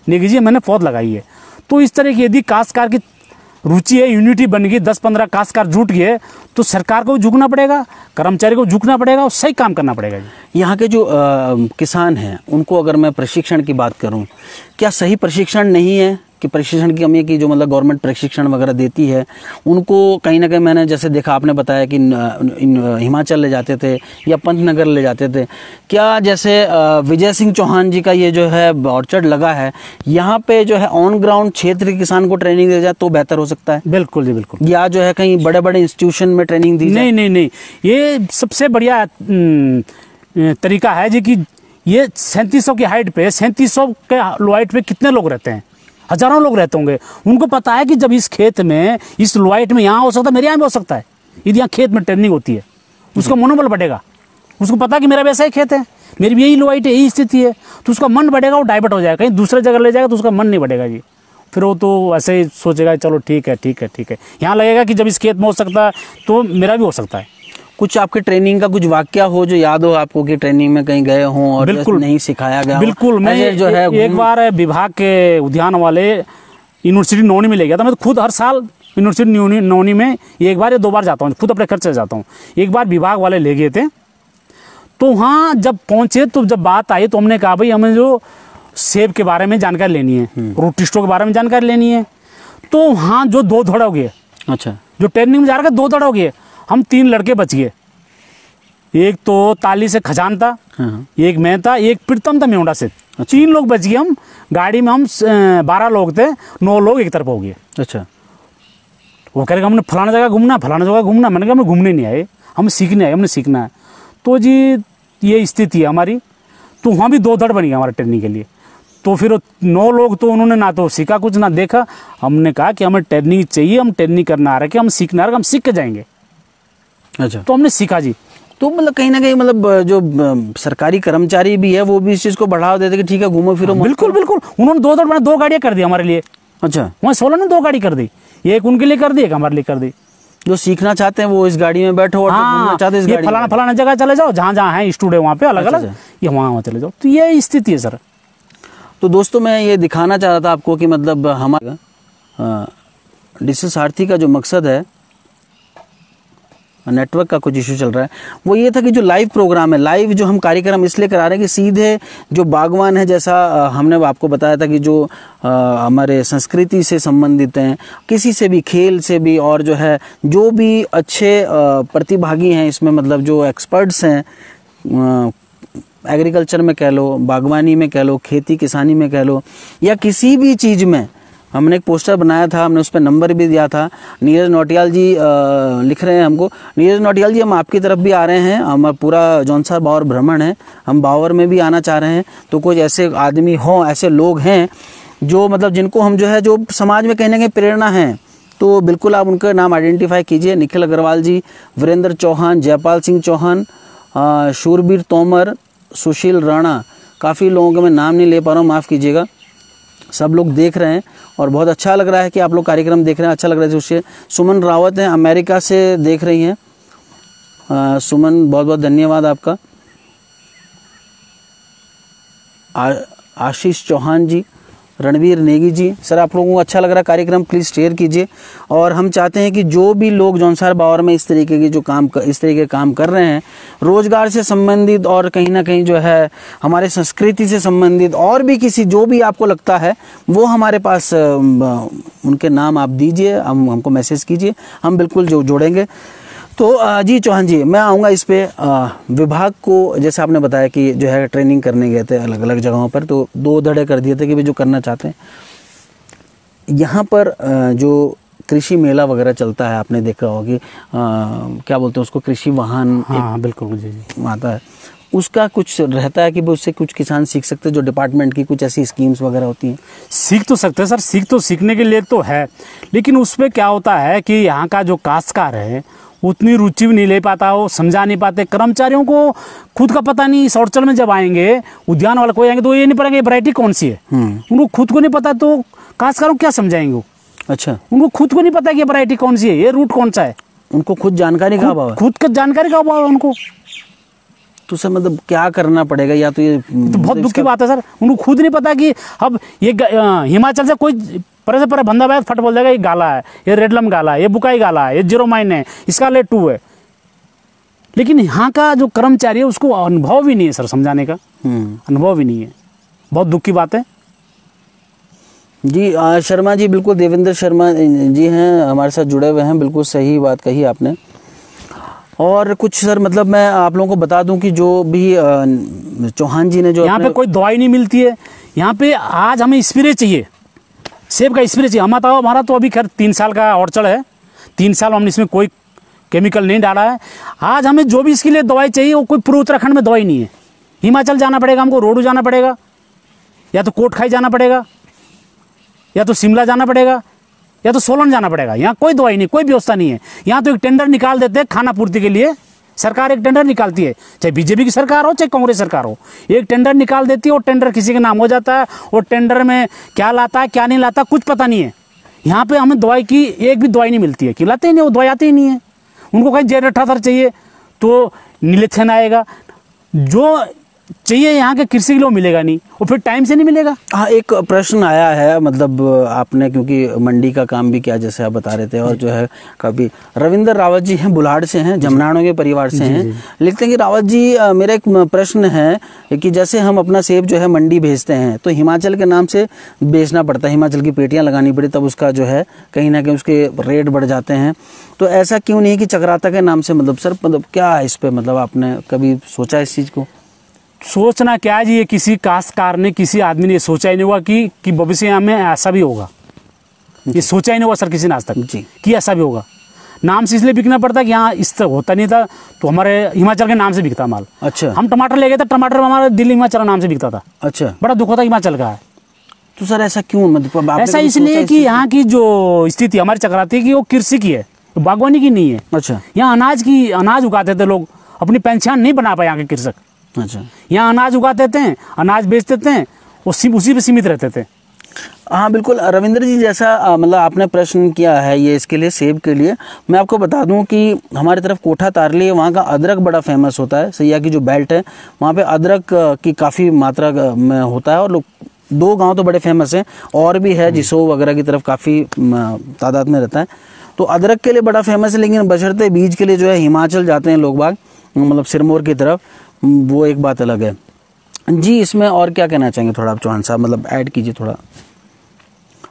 नेगी मैंने पौध लगाई है। तो इस तरह की यदि काश्तकार की रुचि है, यूनिटी बन गई, 10-15 काश्तकार जुट गए, तो सरकार को झुकना पड़ेगा, कर्मचारी को झुकना पड़ेगा और सही काम करना पड़ेगा जी। यहाँ के जो किसान हैं उनको अगर मैं प्रशिक्षण की बात करूँ, क्या सही प्रशिक्षण नहीं है कि प्रशिक्षण की कमी है कि जो मतलब गवर्नमेंट प्रशिक्षण वगैरह देती है उनको कहीं ना कहीं, मैंने जैसे देखा, आपने बताया कि हिमाचल ले जाते थे या पंतनगर ले जाते थे, क्या जैसे विजय सिंह चौहान जी का ये जो है ऑर्चर्ड लगा है, यहाँ पे जो है ऑन ग्राउंड क्षेत्र के किसान को ट्रेनिंग दी जाए तो बेहतर हो सकता है? बिल्कुल जी, बिल्कुल। या जो है कहीं बड़े बड़े इंस्टीट्यूशन में ट्रेनिंग दी जाए? नहीं, ये सबसे बढ़िया तरीका है जी कि ये 3700 की हाइट पे, 3700 के लो हाइट पे कितने लोग रहते हैं? हजारों लोग रहते होंगे। उनको पता है कि जब इस खेत में, इस लो हाइट में यहाँ हो सकता है, मेरे यहाँ भी हो सकता है। यदि यहाँ खेत में ट्रेनिंग होती है, उसका मनोबल बढ़ेगा। उसको पता कि मेरा वैसा ही खेत है, मेरी भी यही लो हाइट है, यही स्थिति है, तो उसका मन बढ़ेगा, वो डाइवर्ट हो जाएगा, कहीं दूसरे जगह ले जाएगा तो उसका मन नहीं बढ़ेगा जी। फिर वो तो ऐसे ही सोचेगा चलो ठीक है। यहाँ लगेगा कि जब इस खेत में हो सकता है तो मेरा भी हो सकता है। कुछ आपके ट्रेनिंग का कुछ वाक्य हो जो याद हो आपको कि ट्रेनिंग में कहीं गए हों और बिल्कुल नहीं सिखाया गया? बिल्कुल, मैं जो है एक बार विभाग के उद्यान वाले यूनिवर्सिटी नौनी में ले गया था। मैं तो खुद हर साल यूनिवर्सिटी नौनी में एक बार या 2 बार जाता हूँ, खुद अपने खर्च से जाता हूँ। एक बार विभाग वाले ले गए थे, तो वहाँ जब पहुँचे तो जब बात आई तो हमने कहा भाई हमें जो सेब के बारे में जानकारी लेनी है, रूटिस्टों के बारे में जानकारी लेनी है। तो वहाँ जो 2 धड़ हो गए, अच्छा, जो ट्रेनिंग में जा रहा था 2 धड़ हो गए, हम 3 लड़के बच गए। एक तो ताली से खजान था, एक मैं था, एक प्रीतम था मेवड़ा से। 3 लोग बच गए। हम गाड़ी में, हम 12 लोग थे, 9 लोग एक तरफ हो गए। अच्छा, वो कहेगा हमने फलाना जगह घूमना, फलाना जगह घूमना। मैंने कहा हम घूमने नहीं आए, हम सीखने आए, हमने सीखना है। तो जी ये स्थिति है हमारी। तो वहाँ भी 2 धड़ बन गया हमारे ट्रेनिंग के लिए। तो फिर 9 लोग तो उन्होंने ना तो सीखा कुछ ना देखा। हमने कहा कि हमें ट्रेनिंग चाहिए, हम ट्रेनिंग करना आ रहे कि हम सीखना आ रहे, हम सीख के जाएंगे। अच्छा, तो हमने सीखा जी। तो मतलब कहीं ना कहीं मतलब जो सरकारी कर्मचारी भी है वो भी इस चीज़ को बढ़ावा देते कि ठीक है घूमो फिरो। बिल्कुल, उन्होंने 2 धड़ बना, 2 गाड़ियाँ कर दी हमारे लिए। अच्छा, वहाँ 16 ने 2 गाड़ी कर दी, एक उनके लिए कर दी, एक हमारे लिए कर दी। जो सीखना चाहते हैं वो इस गाड़ी में बैठो और घूमना चाहते हैं इस गाड़ी में। फलाना जगह चले जाओ, जहाँ है स्टूडियो वहाँ पे अलग अलग, ये वहाँ चले जाओ। तो ये स्थिति है सर। तो दोस्तों मैं ये दिखाना चाह रहा था आपको कि मतलब हमारा डिजिटल सारथी का जो मकसद है, नेटवर्क का कुछ इशू चल रहा है, वो ये था कि जो लाइव प्रोग्राम है, लाइव जो हम कार्यक्रम इसलिए करा रहे हैं कि सीधे जो बागवान है, जैसा हमने आपको बताया था कि जो हमारे संस्कृति से संबंधित हैं, किसी से भी, खेल से भी, और जो है जो भी अच्छे प्रतिभागी हैं इसमें, मतलब जो एक्सपर्ट्स हैं, एग्रीकल्चर में कह लो, बागवानी में कह लो, खेती किसानी में कह लो, या किसी भी चीज़ में, हमने एक पोस्टर बनाया था, हमने उस पर नंबर भी दिया था। नीरज नौटियाल जी लिख रहे हैं हमको, नीरज नौटियाल जी हम आपकी तरफ भी आ रहे हैं, हमारा पूरा जौनसार बावर भ्रमण है, हम बावर में भी आना चाह रहे हैं। तो कुछ ऐसे आदमी हों, ऐसे लोग हैं जो मतलब जिनको हम जो है, जो समाज में कहीं ना कहीं प्रेरणा है, तो बिल्कुल आप उनका नाम आइडेंटिफाई कीजिए। निखिल अग्रवाल जी, वीरेंद्र चौहान, जयपाल सिंह चौहान, शूरबीर तोमर, सुशील राणा, काफ़ी लोगों के मैं नाम नहीं ले पा रहा हूँ, माफ़ कीजिएगा। सब लोग देख रहे हैं और बहुत अच्छा लग रहा है कि आप लोग कार्यक्रम देख रहे हैं, अच्छा लग रहा है। उससे सुमन रावत हैं, अमेरिका से देख रही हैं। सुमन बहुत बहुत धन्यवाद आपका। आशीष चौहान जी, रणवीर नेगी जी। सर आप लोगों को अच्छा लग रहा कार्यक्रम, प्लीज़ शेयर कीजिए। और हम चाहते हैं कि जो भी लोग जौनसार बावर में इस तरीके की इस तरीके के काम कर रहे हैं, रोजगार से संबंधित और कहीं ना कहीं जो है हमारे संस्कृति से संबंधित और भी किसी जो भी आपको लगता है वो हमारे पास उनके नाम आप दीजिए, हमको मैसेज कीजिए, हम बिल्कुल जोड़ेंगे। तो जी चौहान जी, मैं आऊँगा इस पे विभाग को, जैसे आपने बताया कि जो है ट्रेनिंग करने गए थे अलग अलग जगहों पर, तो 2 धड़े कर दिए थे कि भाई जो करना चाहते हैं। यहाँ पर जो कृषि मेला वगैरह चलता है, आपने देखा होगा कि क्या बोलते हैं उसको, कृषि वाहन। हाँ बिल्कुल जी आता है, उसका कुछ रहता है कि वो उससे कुछ किसान सीख सकते हैं, जो डिपार्टमेंट की कुछ ऐसी स्कीम्स वगैरह होती हैं? सीख तो सकते हैं सर, सीखने के लिए तो है, लेकिन उसमें क्या होता है कि यहाँ का जो काश्तकार है उतनी रुचि भी नहीं ले पाता, वो समझा नहीं पाते। कर्मचारियों को खुद का पता नहीं, इस ऑर्चर्ड में जब आएंगे, उद्यान वाले कोई आएंगे तो ये नहीं पड़ेगा वैरायटी कौन सी है, उनको खुद को नहीं पता, तो काश्तकारों को क्या समझाएंगे वो? अच्छा, उनको खुद को नहीं पता कि वैरायटी कौन सी है, ये रूट कौन सा है, उनको खुद जानकारी का अभाव है। खुद का जानकारी का अभाव है उनको। तो सर मतलब क्या करना पड़ेगा, या तो ये तो बहुत दुख की बात है सर, उनको खुद नहीं पता कि अब ये हिमाचल से कोई परे से परे बंदा बैठ फट बोल देगा ये गाला है, ये रेडलम गाला है, ये बुकाई गाला है, ये जीरोमाइन है, इसका ले 2 है। लेकिन यहाँ का जो कर्मचारी है उसको अनुभव भी नहीं है सर, समझाने का अनुभव भी नहीं है, बहुत दुख की बात है जी। शर्मा जी, बिल्कुल देवेंद्र शर्मा जी हैं हमारे साथ जुड़े हुए हैं, बिल्कुल सही बात कही आपने। और कुछ सर मतलब मैं आप लोगों को बता दूं कि जो भी चौहान जी ने जो यहाँ पे कोई दवाई नहीं मिलती है, यहाँ पे आज हमें स्प्रे चाहिए, सेब का स्प्रे चाहिए। हमारा तो अभी खैर 3 साल का ऑर्चर्ड है, 3 साल हमने इसमें कोई केमिकल नहीं डाला है। आज हमें जो भी इसके लिए दवाई चाहिए वो कोई पूरे उत्तराखंड में दवाई नहीं है, हिमाचल जाना पड़ेगा हमको, रोडू जाना पड़ेगा, या तो कोटखाई जाना पड़ेगा, या तो शिमला जाना पड़ेगा, या तो सोलन जाना पड़ेगा। यहाँ कोई दवाई नहीं, कोई व्यवस्था नहीं है। यहाँ तो एक टेंडर निकाल देते हैं खाना पूर्ति के लिए, सरकार एक टेंडर निकालती है, चाहे बीजेपी की सरकार हो चाहे कांग्रेस सरकार हो, एक टेंडर निकाल देती है और टेंडर किसी के नाम हो जाता है, और टेंडर में क्या लाता है क्या नहीं लाता कुछ पता नहीं है। यहाँ पे हमें दवाई की एक भी दवाई नहीं मिलती है, खिलाते ही नहीं, वो दवाई आती ही नहीं है। उनको कहीं जेड-18 चाहिए तो नीलेथन आएगा, जो चाहिए यहाँ के कृषि के लिए मिलेगा नहीं, और फिर टाइम से नहीं मिलेगा। हाँ, एक प्रश्न आया है, मतलब आपने क्योंकि मंडी का काम भी किया जैसे आप बता रहे थे, और जो है कभी रविंद्र रावत जी हैं, बुलाड़ से हैं, जमनाणों के परिवार से हैं, लिखते हैं कि रावत जी मेरा एक प्रश्न है कि जैसे हम अपना सेब जो है मंडी भेजते हैं तो हिमाचल के नाम से बेचना पड़ता है, हिमाचल की पेटियाँ लगानी पड़ी, तब उसका जो है कहीं ना कहीं उसके रेट बढ़ जाते हैं। तो ऐसा क्यों नहीं कि चक्राता के नाम से, मतलब सर मतलब क्या है इस पर, मतलब आपने कभी सोचा इस चीज़ को? सोचना क्या है जी, ये किसी काश्तकार ने, किसी आदमी ने ये सोचा ही नहीं हुआ कि भविष्य में ऐसा भी होगा, ये सोचा ही नहीं हुआ सर किसी ने आज तक जी कि ऐसा भी होगा। नाम से इसलिए बिकना पड़ता है कि यहाँ इस तरह होता नहीं था, तो हमारे हिमाचल के नाम से बिकता माल। अच्छा, हम टमाटर ले गए थे, टमाटर हमारा दिल्ली हिमाचल नाम से बिकता था। अच्छा, बड़ा दुख होता हिमाचल का है। तो सर ऐसा क्यों, मतलब ऐसा इसलिए कि यहाँ की जो स्थिति हमारी चक्राती की वो कृषि की है, बागवानी की नहीं है। अच्छा, यहाँ अनाज उगाते थे लोग, अपनी पहचान नहीं बना पाए यहाँ के कृषक। अच्छा, यहाँ अनाज उगाते थे, अनाज बेचते थे, उसी पे सीमित रहते थे। हाँ बिल्कुल रविंद्र जी, जैसा मतलब आपने प्रश्न किया है ये इसके लिए, सेब के लिए, मैं आपको बता दूं कि हमारी तरफ कोठा तारली है, वहाँ का अदरक बड़ा फेमस होता है। सैया की जो बेल्ट है वहाँ पे अदरक की काफ़ी मात्रा में होता है, और लोग 2 गांव तो बड़े फेमस हैं, और भी है जिसो वगैरह की तरफ काफ़ी तादाद में रहता है। तो अदरक के लिए बड़ा फेमस है, लेकिन बशर्ते बीज के लिए जो है हिमाचल जाते हैं लोग बाग, मतलब सिरमौर की तरफ, वो एक बात अलग है जी। इसमें और क्या कहना चाहेंगे थोड़ा आप चौहान साहब, मतलब ऐड कीजिए थोड़ा।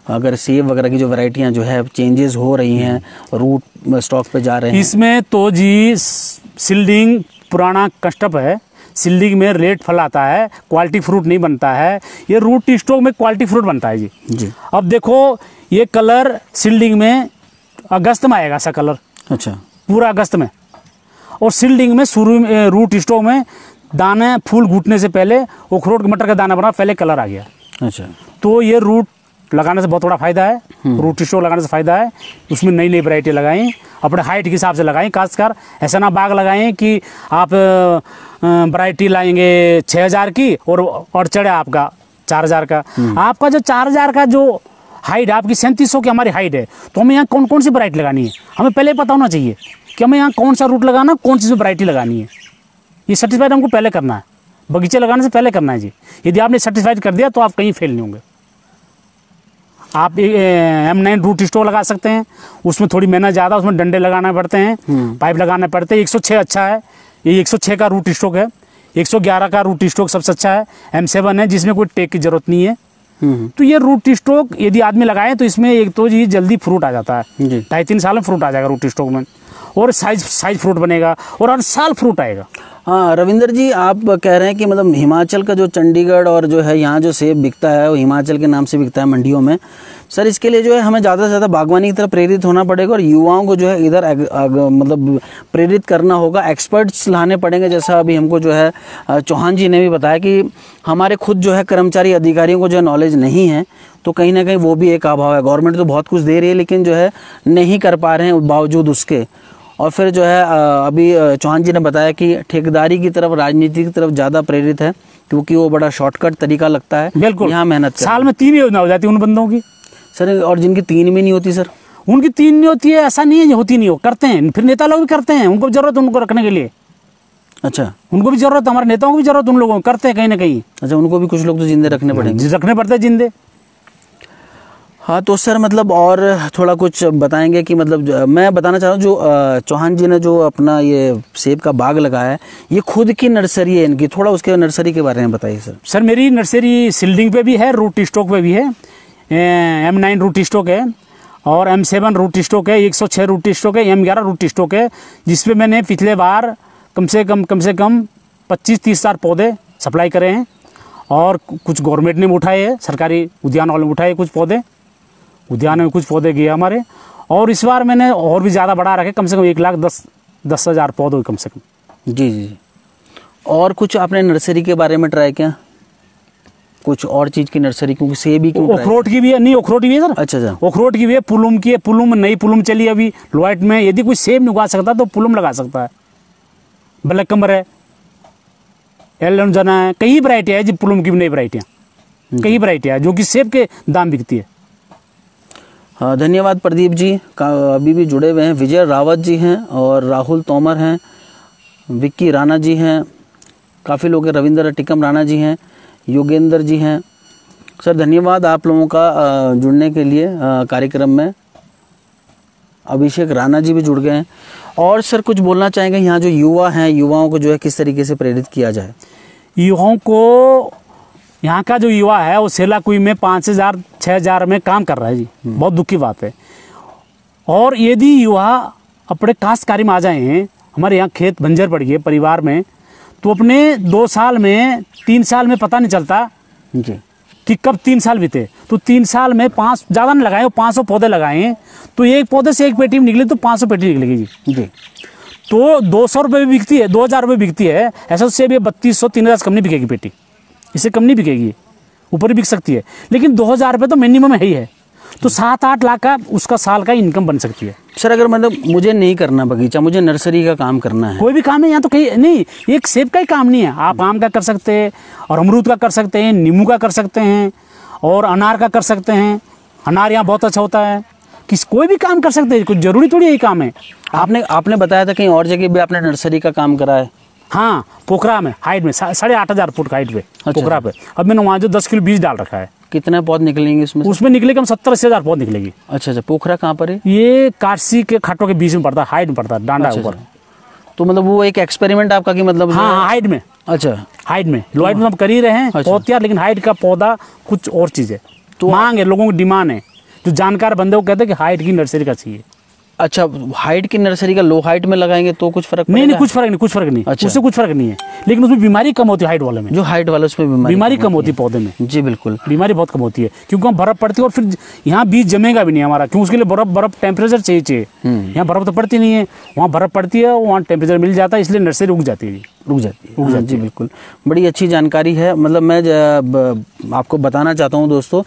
अगर सेब वगैरह की जो वैरायटियां जो है चेंजेस हो रही हैं, रूट स्टॉक पे जा रहे हैं, इसमें तो जी सील्डिंग पुराना कस्टप है, सील्डिंग में रेड फल आता है, क्वालिटी फ्रूट नहीं बनता है। ये रूट स्टॉक में क्वालिटी फ्रूट बनता है जी। अब देखो ये कलर सील्डिंग में अगस्त में आएगा, ऐसा कलर, अच्छा, पूरा अगस्त में, और सील्डिंग में शुरू में रूट स्टॉक में दाने फूल घुटने से पहले अखरोट मटर का दाना बना, पहले कलर आ गया। अच्छा, तो ये रूट लगाने से बहुत बड़ा फायदा है, रूट स्टॉक लगाने से फायदा है। उसमें नई नई वैरायटी लगाएं, अपने हाइट के हिसाब से लगाएं, खासकर ऐसा ना बाग लगाएं कि आप वैरायटी लाएंगे 6000 की और चढ़े आपका 4000 का। आपका जो 4000 का जो हाइट, आपकी 3700 की हमारी हाइट है, तो हमें यहाँ कौन कौन सी वैरायटी लगानी है, हमें पहले पता होना चाहिए कि हमें यहाँ कौन सा रूट लगाना, कौन सी वैरायटी लगानी है। ये सर्टिफाइड हमको पहले करना है, बगीचे लगाने से पहले करना है जी। यदि आपने सर्टिफाइड कर दिया तो आप कहीं फेल नहीं होंगे। आप M9 रूट स्टॉक लगा सकते हैं, उसमें थोड़ी मेहनत ज़्यादा, उसमें डंडे लगाने पड़ते हैं, पाइप लगाने पड़ते हैं। 106 अच्छा है, ये 106 का रूट स्टॉक है। 111 का रूट स्टॉक सबसे अच्छा है। M7 है जिसमें कोई टेक की जरूरत नहीं है। तो ये रूट स्टॉक यदि आदमी लगाए तो इसमें एक तो ये जल्दी फ्रूट आ जाता है, 2.5-3 साल में फ्रूट आ जाएगा रूट स्टॉक में, और साइज फ्रूट बनेगा और हर साल फ्रूट आएगा। हाँ रविंदर जी, आप कह रहे हैं कि मतलब हिमाचल का जो चंडीगढ़ और जो है यहाँ जो सेब बिकता है वो हिमाचल के नाम से बिकता है मंडियों में। सर इसके लिए जो है हमें ज़्यादा से ज़्यादा बागवानी की तरफ प्रेरित होना पड़ेगा और युवाओं को जो है इधर मतलब प्रेरित करना होगा, एक्सपर्ट्स लाने पड़ेंगे। जैसा अभी हमको जो है चौहान जी ने भी बताया कि हमारे खुद जो है कर्मचारी अधिकारियों को जो नॉलेज नहीं है, तो कहीं ना कहीं वो भी एक अभाव है। गवर्नमेंट तो बहुत कुछ दे रही है लेकिन जो है नहीं कर पा रहे हैं बावजूद उसके। और फिर जो है अभी चौहान जी ने बताया कि ठेकेदारी की तरफ, राजनीति की तरफ ज़्यादा प्रेरित है क्योंकि वो बड़ा शॉर्टकट तरीका लगता है। बिल्कुल, यहाँ मेहनत साल में 3 योजना हो जाती है उन बंदों की। सर और जिनकी 3 में नहीं होती सर? उनकी 3 नहीं होती है, ऐसा नहीं है होती नहीं हो, करते हैं। फिर नेता लोग भी करते हैं, उनको जरूरत उनको रखने के लिए। अच्छा, उनको भी जरूरत, हमारे नेताओं को भी जरूरत, उन लोगों को करते हैं कहीं ना कहीं। अच्छा, उनको भी कुछ लोग तो जिंदे रखने पड़ेंगे, रखने पड़ते हैं जिंदे। हाँ तो सर मतलब और थोड़ा कुछ बताएंगे कि मतलब मैं बताना चाह रहा हूँ जो चौहान जी ने जो अपना ये सेब का बाग लगाया है, ये खुद की नर्सरी है इनकी, थोड़ा उसके नर्सरी के बारे में बताइए सर। सर मेरी नर्सरी सील्डिंग पे भी है, रूट स्टॉक पे भी है। M9 रूट स्टॉक है और M7 रूट स्टॉक है, 106 रूट स्टॉक है, M11 रूट स्टॉक है, जिसपे मैंने पिछले बार कम से कम 25-30 हज़ार पौधे सप्लाई करे हैं। और कुछ गवर्नमेंट ने उठाए हैं, सरकारी उद्यान वालों ने उठाए कुछ पौधे, उद्यान में कुछ पौधे गए हमारे। और इस बार मैंने और भी ज़्यादा बढ़ा रखे, कम से कम 1,10,000 पौधे कम से कम। जी। और कुछ आपने नर्सरी के बारे में ट्राई किया, कुछ और चीज़ की नर्सरी? क्योंकि सेब ही क्यों? अखरोट की भी है, नहीं अखरोट की भी है सर। अच्छा, अखरोट की भी है, पुलुम की है। पुलुम नई पुलुम चली अभी लोहाइट में। यदि कोई सेब नहीं उगा सकता तो पुलुम लगा सकता है। ब्लैक कमर है, एलोंजना है, कई वैरायटी है जी पुलुम की भी, नई वैरायटियाँ, कई वैरायटियाँ जो कि सेब के दाम बिकती है। हाँ धन्यवाद प्रदीप जी, अभी भी जुड़े हुए हैं। विजय रावत जी हैं और राहुल तोमर हैं, विक्की राणा जी हैं, काफ़ी लोग हैं, रविंद्र टिकम राणा जी हैं, योगेंद्र जी हैं। सर धन्यवाद आप लोगों का जुड़ने के लिए कार्यक्रम में। अभिषेक राणा जी भी जुड़ गए हैं। और सर कुछ बोलना चाहेंगे, यहाँ जो युवा हैं, युवाओं को जो है किस तरीके से प्रेरित किया जाए? युवाओं को, यहाँ का जो युवा है वो सेलाकुई में 5,000-6,000 में काम कर रहा है जी, बहुत दुख की बात है। और यदि युवा अपने काश्तकारी में आ जाए हैं, हमारे यहाँ खेत बंजर पड़ गए परिवार में, तो अपने 2 साल में 3 साल में पता नहीं चलता जी कि कब 3 साल बीते। तो 3 साल में 5 ज़्यादा नहीं लगाए, 500 पौधे लगाए तो एक पौधे से एक पेटी में निकले तो 500 पेटी निकलेगी जी। तो 200 रुपये में बिकती है, 2,000 रुपये बिकती है। ऐसा उससे भी 3,200-3,000 से कम नहीं बिकेगी पेटी, इससे कम नहीं बिकेगी, ऊपर ही बिक सकती है। लेकिन 2,000 रुपये तो मिनिमम है ही है, तो 7-8 लाख का उसका साल का इनकम बन सकती है। सर अगर मतलब मुझे नहीं करना बगीचा, मुझे नर्सरी का काम करना है, कोई भी काम है यहाँ तो कहीं नहीं, एक सेब का ही काम नहीं है, आप आम का कर सकते हैं और अमरूद का कर सकते हैं, नींबू का कर सकते हैं और अनार का कर सकते हैं। अनार यहाँ बहुत अच्छा होता है, कोई भी काम कर सकते हैं, कुछ जरूरी थोड़ी यही काम है। आपने बताया था कहीं और जगह भी आपने नर्सरी का काम करा है? हाँ, पोखरा में हाइट में 8,500 फुट हाइट पे, पोखरा पे। अब मैंने वहाँ जो 10 किलो बीज डाल रखा है। कितने पौध निकलेंगे उसमें निकलेगा 70-80 हज़ार पौध निकलेगी। अच्छा, पोखरा कहाँ पर है? ये काशी के खाटों के बीच में पड़ता है, हाइट में पड़ता है, डांडा ऊपर। तो मतलब वो एक एक्सपेरिमेंट आपका कि मतलब? हाँ, हाइट में। अच्छा, हाइट में, लोहाइट में हम कर ही रहे हैं पौध, लेकिन हाइट का पौधा कुछ और चीज़ है। तो मांग है, लोगों की डिमांड है, जो जानकार बंदे वो कहते हैं कि हाइट की नर्सरी का चाहिए। अच्छा, हाइट की नर्सरी का लो हाइट में लगाएंगे तो कुछ फर्क नहीं, कुछ फर्क नहीं। अच्छा। उससे कुछ फर्क नहीं है, लेकिन उसमें बीमारी कम होती है हाइट वाले में। जो हाइट वाला उसमें बीमारी कम होती है पौधे में। जी बिल्कुल, बीमारी बहुत कम होती है क्योंकि वहाँ बर्फ पड़ती है और फिर यहाँ बीज जमेगा भी नहीं हमारा, क्योंकि उसके लिए बर्फ टेम्परेचर चाहिए। यहाँ बर्फ तो पड़ती नहीं है, वहाँ बर्फ पड़ती है, वहाँ टेम्परेचर मिल जाता है, इसलिए नर्सरी रुक जाती है। जी बिल्कुल, बड़ी अच्छी जानकारी है। मतलब मैं आपको बताना चाहता हूँ दोस्तों,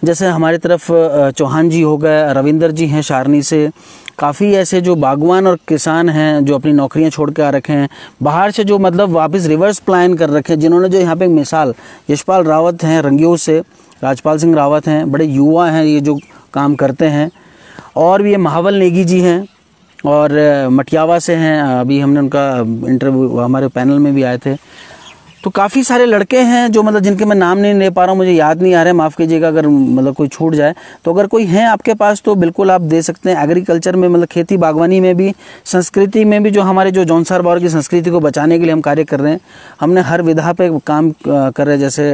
जैसे हमारी तरफ चौहान जी हो गए, रविंदर जी हैं शारनी से, काफ़ी ऐसे जो बागवान और किसान हैं जो अपनी नौकरियां छोड़ के आ रखे हैं, बाहर से जो मतलब वापस रिवर्स प्लान कर रखे हैं, जिन्होंने जो यहाँ पे एक मिसाल, यशपाल रावत हैं रंगियों से, राजपाल सिंह रावत हैं, बड़े युवा हैं ये जो काम करते हैं। और भी ये महावल नेगी जी हैं और मटियावा से हैं, अभी हमने उनका इंटरव्यू हमारे पैनल में भी आए थे। तो काफ़ी सारे लड़के हैं जो मतलब जिनके मैं नाम नहीं ले पा रहा हूँ, मुझे याद नहीं आ रहा है, माफ़ कीजिएगा अगर मतलब कोई छूट जाए। तो अगर कोई है आपके पास तो बिल्कुल आप दे सकते हैं। एग्रीकल्चर में मतलब खेती बागवानी में भी, संस्कृति में भी, जो हमारे जो जौनसार बावर की संस्कृति को बचाने के लिए हम कार्य कर रहे हैं। हमने हर विधा पे काम कर रहे हैं, जैसे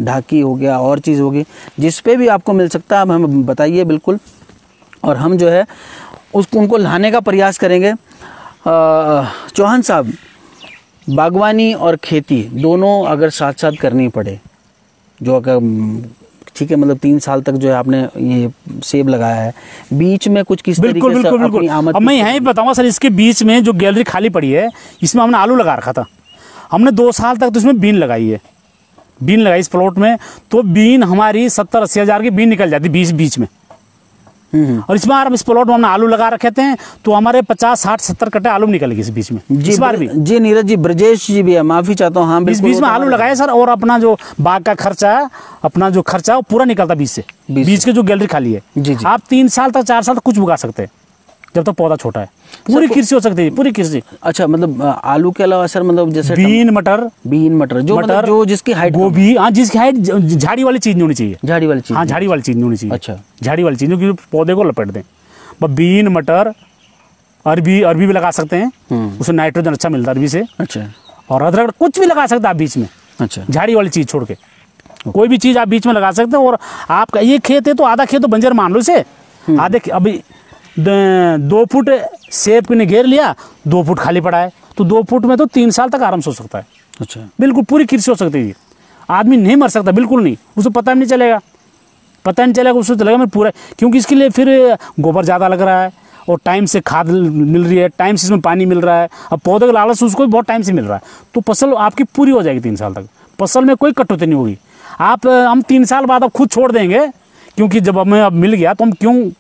ढाकी हो गया और चीज़ होगी, जिस पे भी आपको मिल सकता है आप हमें बताइए बिल्कुल, और हम जो है उसको उनको लाने का प्रयास करेंगे। चौहान साहब, बागवानी और खेती दोनों अगर साथ साथ करनी पड़े, जो अगर ठीक है मतलब 3 साल तक जो है आपने ये सेब लगाया है, बीच में कुछ किस तरीके से अपनी आमद। अब मैं यहाँ ही बताऊंगा सर, इसके बीच में जो गैलरी खाली पड़ी है, इसमें हमने आलू लगा रखा था। हमने 2 साल तक तो इसमें बीन लगाई है, बीन लगाई इस प्लॉट में, तो बीन हमारी 70-80 हज़ार की बीन निकल जाती बीच में। और इस बार इस प्लॉट में हमने आलू लगा रखे थे, तो हमारे 50-60-70 कट्टे आलू निकल गए इस बीच में। जी, इस बार भी जी नीरज जी, ब्रजेश जी भी है, माफी चाहता हूँ। हाँ, इस बीच में आलू लगाए सर, और अपना जो बाग का खर्चा है, अपना जो खर्चा है वो पूरा निकलता बीच से, बीच के जो गैलरी खाली है। जी जी। आप 3 साल तक 4 साल तक कुछ उगा सकते हैं, जब तक पौधा छोटा है। पूरी कृषि हो सकती है, पूरी कृषि। अच्छा, मतलब आलू के अलावा सर मतलब जैसे बीन मटर जो मतलब जो जिसकी हाइट, गोभी, हाँ जिसकी हाइट झाड़ी वाली चीज नहीं होनी चाहिए, झाड़ी वाली चीज, हाँ झाड़ी वाली चीज नहीं होनी चाहिए। अच्छा, झाड़ी वाली चीज जो पौधे को लपेट दें। बीन मटर, अरबी भी लगा सकते हैं, उसमें नाइट्रोजन अच्छा मिलता है अरबी से। अच्छा, और अदरक कुछ भी लगा सकते हैं आप बीच में। अच्छा, झाड़ी वाली चीज छोड़ के कोई भी चीज आप बीच में लगा सकते हैं। और आपका ये खेत है तो आधा खेत तो बंजर मान लो इसे, आधे अभी 2 फुट सेब ने घेर लिया, 2 फुट खाली पड़ा है, तो 2 फुट में तो 3 साल तक आराम से हो सकता है। अच्छा, बिल्कुल पूरी कृषि हो सकती है। आदमी नहीं मर सकता, बिल्कुल नहीं, उसे पता नहीं चलेगा, उसको चलेगा मैं पूरा, क्योंकि इसके लिए फिर गोबर ज़्यादा लग रहा है, और टाइम से खाद मिल रही है, टाइम से इसमें पानी मिल रहा है। अब पौधे का लालच उसको भी बहुत टाइम से मिल रहा है, तो फसल आपकी पूरी हो जाएगी 3 साल तक। फसल में कोई कटौती नहीं होगी। हम 3 साल बाद अब खुद छोड़ देंगे, क्योंकि जब हमें अब मिल गया तो हम क्यों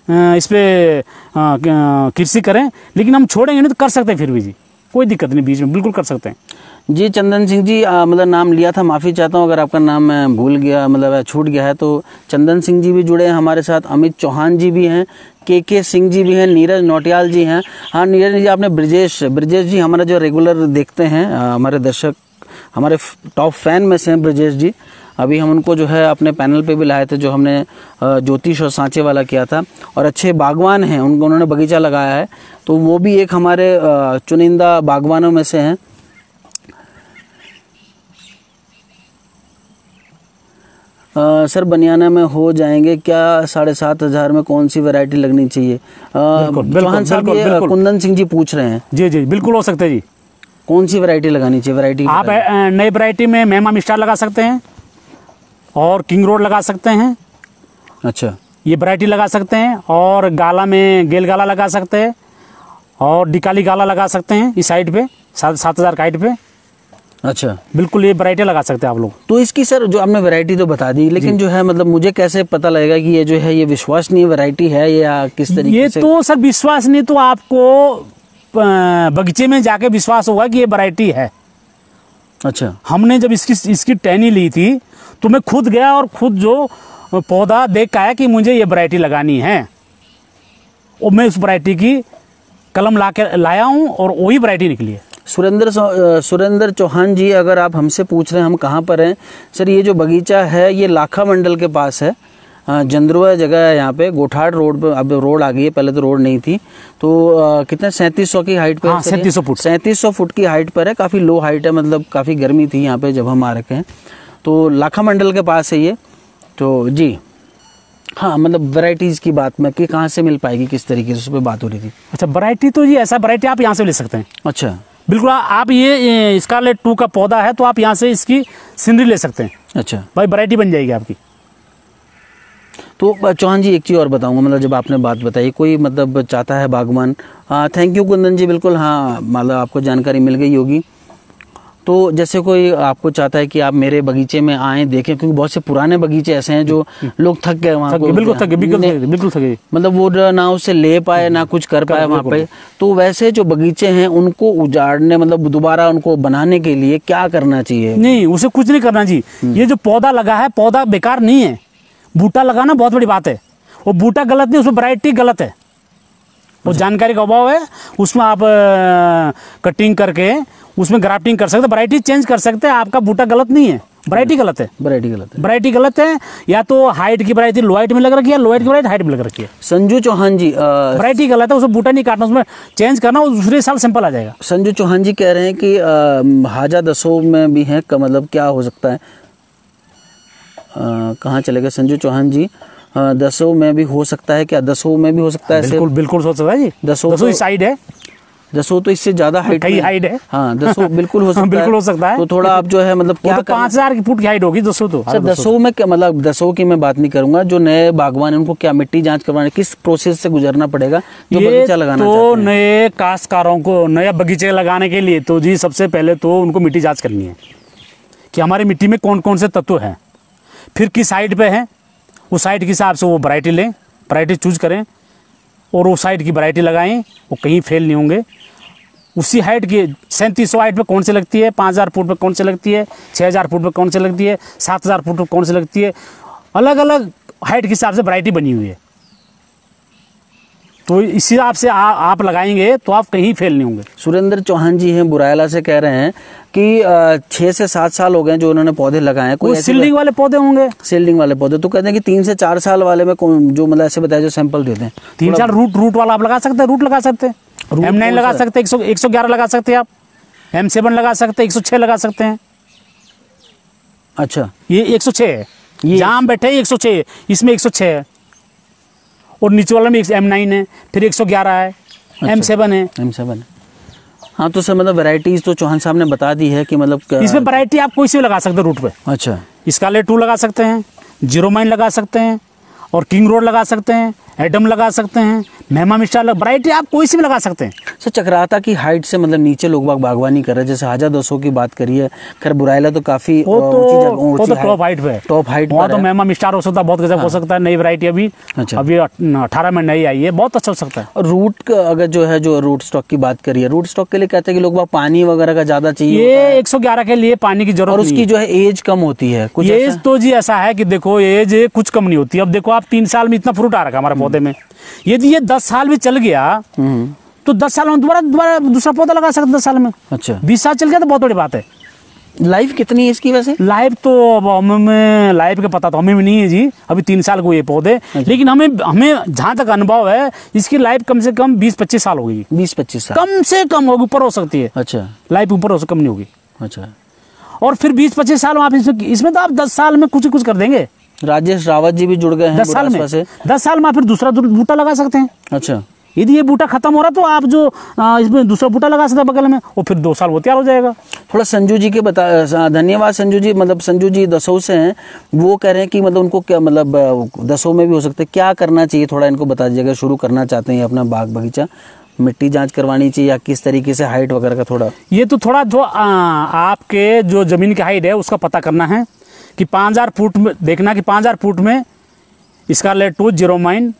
इस पर कृषि करें, लेकिन हम छोड़ेंगे नहीं तो कर सकते हैं फिर भी जी, कोई दिक्कत नहीं, बीच में बिल्कुल कर सकते हैं। जी चंदन सिंह जी, मतलब नाम लिया था, माफ़ी चाहता हूँ अगर आपका नाम मैं भूल गया, मतलब छूट गया है। तो चंदन सिंह जी भी जुड़े हैं हमारे साथ, अमित चौहान जी भी हैं, के सिंह जी भी हैं, नीरज नौटियाल जी हैं। हाँ नीरज जी, आपने ब्रजेश जी हमारा जो रेगुलर देखते हैं, हमारे दर्शक, हमारे टॉप फैन में से हैं ब्रजेश जी। अभी हम उनको जो है अपने पैनल पे भी लाए थे, जो हमने ज्योतिष और सांचे वाला किया था, और अच्छे बागवान हैं, उन्होंने बगीचा लगाया है, तो वो भी एक हमारे चुनिंदा बागवानों में से हैं। सर बनियाना में हो जाएंगे क्या? 7,500 में कौन सी वैरायटी लगनी चाहिए? चौहान साहब, ये कुंदन सिंह जी पूछ रहे हैं। जी जी बिल्कुल हो सकते हैं जी। कौन सी वैरायटी लगानी चाहिए? वैरायटी आप नई वैरायटी में मेहमा स्टार लगा सकते हैं, और किंग रोड लगा सकते हैं। अच्छा, ये वैरायटी लगा सकते हैं, और गाला में गेल गाला लगा सकते हैं, और डिकाली गाला लगा सकते हैं इस हाइट पे, 7,000 का हाइट पे। अच्छा, बिल्कुल ये वैरायटी लगा सकते हैं आप लोग। तो इसकी सर जो आपने वैरायटी तो बता दी, लेकिन जो है मतलब मुझे कैसे पता लगेगा कि ये जो है ये विश्वसनीय वैरायटी है या किस तरीके से? ये तो सर विश्वास नहीं, तो आपको बगीचे में जाके विश्वास होगा कि ये वैरायटी है। अच्छा, हमने जब इसकी टहनी ली थी तो मैं खुद गया और खुद जो पौधा देख के आया कि मुझे ये वैरायटी लगानी है, और मैं उस वैरायटी की कलम लाया हूँ, और वही वैरायटी निकली है। सुरेंद्र चौहान जी, अगर आप हमसे पूछ रहे हैं हम कहाँ पर हैं, सर ये जो बगीचा है ये लाखा मंडल के पास है, जंदरुआ जगह है यहाँ पे, गोठाड़ रोड पे। अब रोड आ गई है, पहले तो रोड नहीं थी। तो कितने 3700 की हाइट पे? 3700 फुट की हाइट पर है, काफ़ी लो हाइट है, मतलब काफ़ी गर्मी थी यहाँ पे जब हम आ रखे हैं। तो लाखा मंडल के पास है ये। तो जी हाँ, मतलब वैरायटीज़ की बात में कि कहाँ से मिल पाएगी, किस तरीके से उस पर बात हो रही थी। अच्छा, वैरायटी तो जी ऐसा वैरायटी आप यहाँ से ले सकते हैं। अच्छा, बिल्कुल, आप ये स्कारलेट 2 का पौधा है, तो आप यहाँ से इसकी सिनरी ले सकते हैं। अच्छा भाई, वैरायटी बन जाएगी आपकी। तो चौहान जी एक चीज़ और बताऊंगा, मतलब जब आपने बात बताई, कोई मतलब चाहता है बागवान, थैंक यू कुंदन जी, बिल्कुल हाँ, मतलब आपको जानकारी मिल गई होगी। तो जैसे कोई आपको चाहता है कि आप मेरे बगीचे में आएँ देखें, क्योंकि बहुत से पुराने बगीचे ऐसे हैं जो लोग थक गए वहाँ, बिल्कुल थक गए, मतलब वो ना उससे ले पाए ना कुछ कर पाए वहाँ पे। तो वैसे जो बगीचे हैं उनको उजाड़ने, मतलब दोबारा उनको बनाने के लिए क्या करना चाहिए? नहीं, उसे कुछ नहीं करना जी। ये जो पौधा लगा है, पौधा बेकार नहीं है। बूटा लगाना बहुत बड़ी बात है, वो बूटा गलत नहीं, उसमें वैरायटी गलत है, वो जानकारी का अभाव है। उसमें आप कटिंग करके उसमें ग्राफ्टिंग कर सकते हैं, वैरायटी चेंज कर सकते हैं। आपका बूटा गलत नहीं है, वैरायटी गलत है, वैरायटी गलत है। वैरायटी गलत है, या तो हाइट की वैरायटी लो हाइट में लग रखी है, लो हाइट की वैरायटी हाइट में लग रखी है। संजू चौहान जी वैरायटी गलत है, उसमें बूटा नहीं काटना, उसमें चेंज करना, वो दूसरे साल सिंपल आ जाएगा। संजू चौहान जी कह रहे हैं कि हाजा दसों में भी है, मतलब क्या हो सकता है, कहाँ चले गए संजू चौहान जी? दसों में भी हो सकता है क्या? दसों में भी हो सकता है? बिल्कुल बिल्कुल सोच सकता है जी। दसों साइड है, दसों तो इससे ज्यादा हाइट है। हाँ, दसों बिल्कुल हो सकता है, बिल्कुल हो सकता है। तो थोड़ा आप जो है मतलब क्या तो 5000 फुट की हाइट होगी दसों। तो सर दसों में क्या मतलब, दसों की मैं बात नहीं करूंगा, जो नए बागवान है उनको क्या मिट्टी जांच करवाने, किस प्रोसेस से गुजरना पड़ेगा जो बगीचा लगाना तो चाहते हैं? नए काश्तकारों को नया बगीचे लगाने के लिए तो जी सबसे पहले तो उनको मिट्टी जांच करनी है कि हमारी मिट्टी में कौन कौन से तत्व हैं, फिर किस साइड पे है, उस साइड के हिसाब से वो वैरायटी लें, वैरायटी चूज करें और वो साइड की वैरायटी लगाएं, वो कहीं फेल नहीं होंगे। उसी हाइट की 3700 हाइट पे कौन से लगती है, 5000 फुट पे कौन से लगती है, 6000 फुट पे कौन से लगती है, 7000 फुट पे कौन से लगती है, अलग अलग हाइट के हिसाब से वैरायटी बनी हुई है। तो इसी हिसाब से आप लगाएंगे तो आप कहीं फेल नहीं होंगे। सुरेंद्र चौहान जी हैं बुरायला से, कह रहे हैं कि 6 से 7 साल हो गए जो उन्होंने पौधे लगाए हैं। कोई सील्डिंग वाले पौधे होंगे, सील्डिंग वाले पौधे, तो कहते हैं कि 3 से 4 साल वाले में जो मतलब ऐसे बताया जो सैंपल देते हैं 3 साल रूट वाला आप लगा सकते हैं, रूट लगा सकते हैं, M9 लगा सकते हैं, 111 लगा सकते हैं, आप M7 लगा सकते हैं, 106 लगा सकते हैं। अच्छा, ये 106 है, जहाँ हम बैठे हैं 106 है, इसमें 106 है, और नीचे वाला में M9 है, फिर 111 है, M7 है, M7 है। हाँ, तो सर मतलब वैरायटीज तो चौहान साहब ने बता दी है कि मतलब इसमें वैरायटी आप कोई सी भी लगा सकते हैं रूट पे। अच्छा, स्कारलेट 2 लगा सकते हैं, जीरो माइन लगा सकते हैं, और किंग रोड लगा सकते हैं, एडम लगा सकते हैं, मेहमा मिस्टर, वैरायटी आप कोई सी भी लगा सकते हैं। सर चक्राता की हाइट से मतलब नीचे लोग बागवानी कर रहे हैं, जैसे हाजा दसों की बात करिए, खैर बुरायला तो काफी वो तो टॉप हाइट पे, टॉप हाइट वहाँ तो मेहमा मिस्टर हो सकता है, बहुत गजब हो सकता है। नई वैरायटी अभी 18 में नई आई है, बहुत अच्छा हो सकता है। और रूट अगर जो रूट स्टॉक की बात करिए, रूट स्टॉक के लिए कहते हैं कि लोग पानी वगैरह का ज्यादा चाहिए, ये 111 के लिए पानी की जरूरत, और उसकी जो है एज कम होती है कुछ। एज तो जी ऐसा है कि देखो एज कुछ कम नहीं होती। अब देखो आप 3 साल में इतना फ्रूट आ रखा हमारे पौधे में, यदि ये 10 साल भी चल गया तो 10 साल में दोबारा दूसरा पौधा लगा सकते 10 साल में। अच्छा, 20 साल चल गया तो बहुत बड़ी बात है। लाइफ कितनी है इसकी वैसे? लाइफ तो हमें लाइफ का पता तो हमें भी नहीं है जी, अभी 3 साल को ये पौधे। अच्छा। लेकिन हमें जहाँ तक अनुभव है इसकी लाइफ कम से कम 20-25 साल होगी। 20-25 साल कम से कम होगी, ऊपर हो सकती है। अच्छा, लाइफ ऊपर हो, कम नहीं होगी। अच्छा, और फिर 20-25 साल आप इसमें तो आप 10 साल में कुछ कर देंगे। राजेश रावत जी भी जुड़ गए हैं 10 साल में, से। 10 साल में फिर दूसरा बूटा लगा सकते हैं। अच्छा, यदि ये बूटा खत्म हो रहा तो आप जो इसमें दूसरा बूटा लगा सकते हैं बगल में, वो फिर 2 साल वो तैयार हो जाएगा। थोड़ा संजू जी के धन्यवाद संजू जी, मतलब संजू जी दसों से हैं, वो कह रहे हैं कि मतलब उनको क्या मतलब दसों में भी हो सकता है, क्या करना चाहिए थोड़ा इनको बता दीजिएगा। शुरू करना चाहते हैं अपना बाग बगीचा, मिट्टी जांच करवानी चाहिए या किस तरीके से हाइट वगैरह का थोड़ा, ये तो थोड़ा जो आपके जो ज़मीन की हाइट है उसका पता करना है कि 5000 फुट में देखना कि 5000 फुट में scarlet 2, zero mine,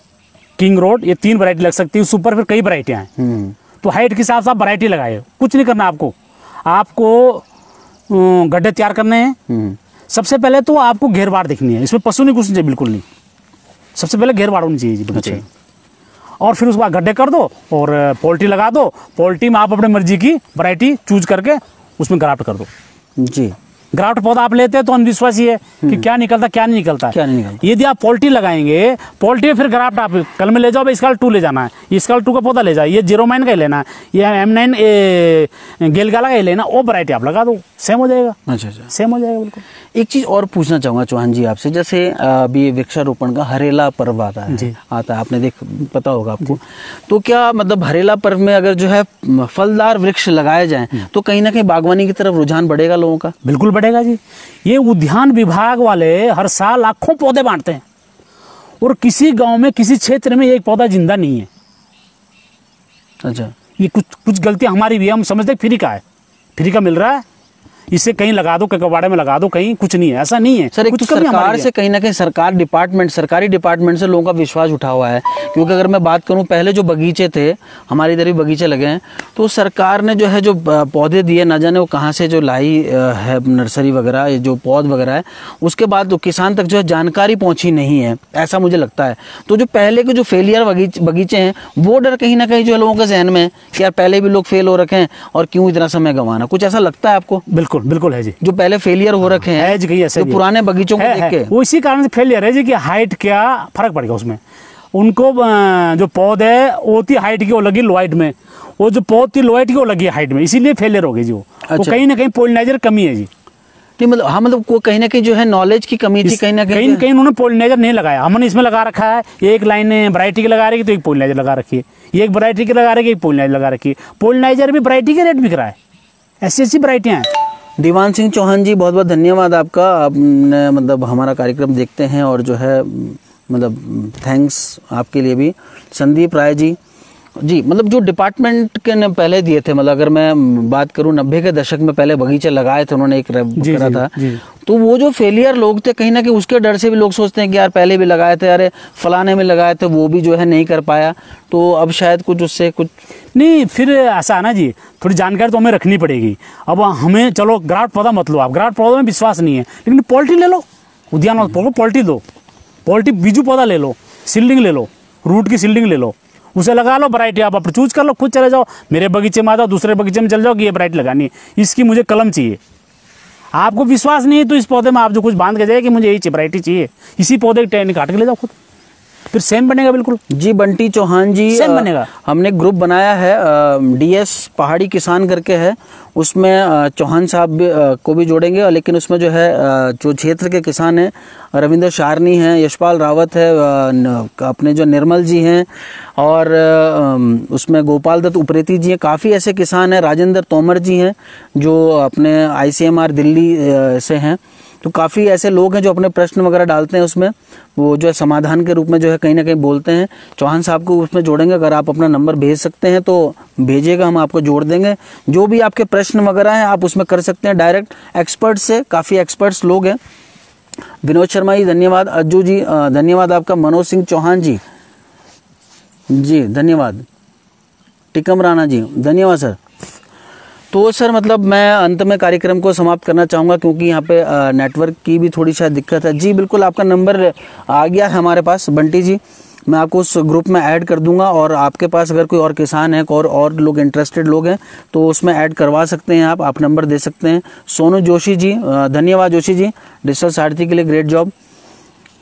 king road, ये 3 वैरायटी लग सकती है। उस ऊपर फिर कई वैरायटियाँ हैं, तो हाइट के हिसाब से आप वैरायटी लगाए। कुछ नहीं करना आपको गड्ढे तैयार करने हैं। सबसे पहले तो आपको घेरबाड़ देखनी है, इसमें पशु नहीं घुसनी चाहिए, बिल्कुल नहीं। सबसे पहले घेरबाड़ होनी चाहिए बगीचे। और फिर उसके बाद गड्ढे कर दो और पोल्ट्री लगा दो। पोल्ट्री में आप अपने मर्जी की वैरायटी चूज करके उसमें ग्राफ्ट कर दो जी। ग्राफ्ट पौधा आप लेते हैं तो अंधविश्वासी है कि क्या निकलता क्या नहीं निकलता। यदि आप पोल्ट्री लगाएंगे, पोल्ट्री में फिर ग्राफ्ट आप कल में ले जाओ, स्काल 2 ले जाना है, स्काल 2 का पौधा ले जाओ, ये जीरो माइन का ही लेना है, ये M9 गेलगाला का ही लेना, वो वैरायटी आप लगा दो, सेम हो जाएगा। अच्छा, सेम हो जाएगा बिल्कुल। एक चीज और पूछना चाहूंगा चौहान जी आपसे, जैसे अभी वृक्षारोपण का हरेला पर्व आता है, आपने पता होगा आपको, तो क्या मतलब हरेला पर्व में अगर जो है फलदार वृक्ष लगाए जाएं तो कहीं ना कहीं बागवानी की तरफ रुझान बढ़ेगा लोगों का? बिल्कुल बढ़ेगा जी। ये उद्यान विभाग वाले हर साल लाखों पौधे बांटते हैं और किसी गांव में किसी क्षेत्र में एक पौधा जिंदा नहीं है। अच्छा, ये कुछ गलतियां हमारी भी है, हम समझते हैं फ्री का है, फ्री का मिल रहा है, इसे कहीं लगा दो, कबाड़े में लगा दो, कहीं कुछ नहीं है, ऐसा नहीं है सर। एक कुछ तो कमी सरकार हमारी से कहीं ना कहीं सरकारी डिपार्टमेंट से लोगों का विश्वास उठा हुआ है। क्योंकि अगर मैं बात करूं, पहले जो बगीचे थे, हमारे इधर भी बगीचे लगे हैं, तो सरकार ने जो है जो पौधे दिए, ना जाने वो कहाँ से जो लाई है, नर्सरी वगैरह, जो पौध वगैरह है, उसके बाद तो किसान तक जो है जानकारी पहुंची नहीं है, ऐसा मुझे लगता है। तो जो पहले के जो फेलियर बगीचे हैं, वो डर कहीं ना कहीं जो है लोगों के जहन में है कि यार पहले भी लोग फेल हो रखे हैं और क्यों इतना समय गंवाना, कुछ ऐसा लगता है आपको? बिल्कुल बिल्कुल है जी, जो पहले फेलियर हो रखे हैं जी, कहीं ऐसे जो पुराने बगीचों को देख के, वो इसी कारण से फेलियर है जी कि हाइट क्या फर्क पड़ेगा उसमें। उनको जो पौध है वो थी हाइट की, वो लगी लो हाइट में, वो जो पौध थी लो हाइट की वो लगी हाइट में, इसीलिए फेलियर हो गई जी। वो कहीं ना कहीं पोलिनाइजर कमी है जी। मतलब हाँ, मतलब को कहीं ना कहीं जो है नॉलेज की कमी थी, कहीं ना कहीं उन्होंने पोलिनाइजर नहीं लगाया। हमने इसमें लगा रखा है, एक लाइन वैरायटी की लगा रही है तो एक पोलिनाइजर लगा रखी है, एक वैरायटी की लगा रही है, एक पोलिनाइजर लगा रखी है। पोलिनाइजर भी वैरायटी के रेट बिक रहा है, ऐसी वैरायटियाँ हैं। दीवान सिंह चौहान जी, बहुत बहुत धन्यवाद आपका। आपने मतलब हमारा कार्यक्रम देखते हैं और जो है मतलब थैंक्स आपके लिए भी। संदीप राय जी, मतलब जो डिपार्टमेंट के ने पहले दिए थे, मतलब अगर मैं बात करूं 90 के दशक में पहले बगीचे लगाए थे उन्होंने, एक करा था, तो वो जो फेलियर लोग थे कहीं ना कहीं उसके डर से भी लोग सोचते हैं कि यार पहले भी लगाए थे, अरे फलाने में लगाए थे, वो भी जो है नहीं कर पाया, तो अब शायद कुछ उससे कुछ नहीं। फिर ऐसा है ना जी, थोड़ी जानकारी तो हमें रखनी पड़ेगी। अब हमें चलो ग्राउंड पौधा मत लो आप, ग्राउंड पौधे में विश्वास नहीं है, लेकिन पोल्ट्री ले लो, उद्यान पोल्ट्री लो, पोल्ट्री बीजू पौधा ले लो, सील्डिंग ले लो, रूट की सील्डिंग ले लो, उसे लगा लो, वैरायटी आप अपने चूज कर लो, खुद चले जाओ, मेरे बगीचे में आ जाओ, दूसरे बगीचे में चले जाओ कि ये वैरायटी लगानी है, इसकी मुझे कलम चाहिए। आपको विश्वास नहीं है तो इस पौधे में आप जो कुछ बांध के जाए कि मुझे यही वैरायटी चाहिए, इसी पौधे की टहनी काट के ले जाओ खुद, फिर सेम बनेगा बिल्कुल जी। बंटी चौहान जी, सेम बनेगा। हमने ग्रुप बनाया है, DS पहाड़ी किसान करके है, उसमें चौहान साहब को भी जोड़ेंगे, लेकिन उसमें जो है जो क्षेत्र के किसान हैं, रविंद्र शारनी हैं, यशपाल रावत है, अपने जो निर्मल जी हैं, और उसमें गोपाल दत्त उप्रेती जी हैं, काफ़ी ऐसे किसान हैं, राजेंद्र तोमर जी हैं जो अपने ICMR दिल्ली से हैं। तो काफ़ी ऐसे लोग हैं जो अपने प्रश्न वगैरह डालते हैं उसमें, वो जो है समाधान के रूप में जो है कहीं ना कहीं बोलते हैं। चौहान साहब को उसमें जोड़ेंगे, अगर आप अपना नंबर भेज सकते हैं तो भेजिएगा, हम आपको जोड़ देंगे। जो भी आपके प्रश्न वगैरह हैं आप उसमें कर सकते हैं डायरेक्ट एक्सपर्ट से, काफ़ी एक्सपर्ट्स लोग हैं। विनोद शर्मा जी धन्यवाद, अज्जू जी धन्यवाद आपका, मनोज सिंह चौहान जी धन्यवाद, टिकम राणा जी धन्यवाद सर। तो सर मतलब मैं अंत में कार्यक्रम को समाप्त करना चाहूँगा क्योंकि यहाँ पे नेटवर्क की भी थोड़ी शायद दिक्कत है। जी बिल्कुल, आपका नंबर आ गया है हमारे पास बंटी जी, मैं आपको उस ग्रुप में ऐड कर दूंगा, और आपके पास अगर कोई और किसान है और लोग इंटरेस्टेड लोग हैं तो उसमें ऐड करवा सकते हैं आप नंबर दे सकते हैं। सोनू जोशी जी धन्यवाद, जोशी जी डिजिटल सारथी के लिए ग्रेट जॉब।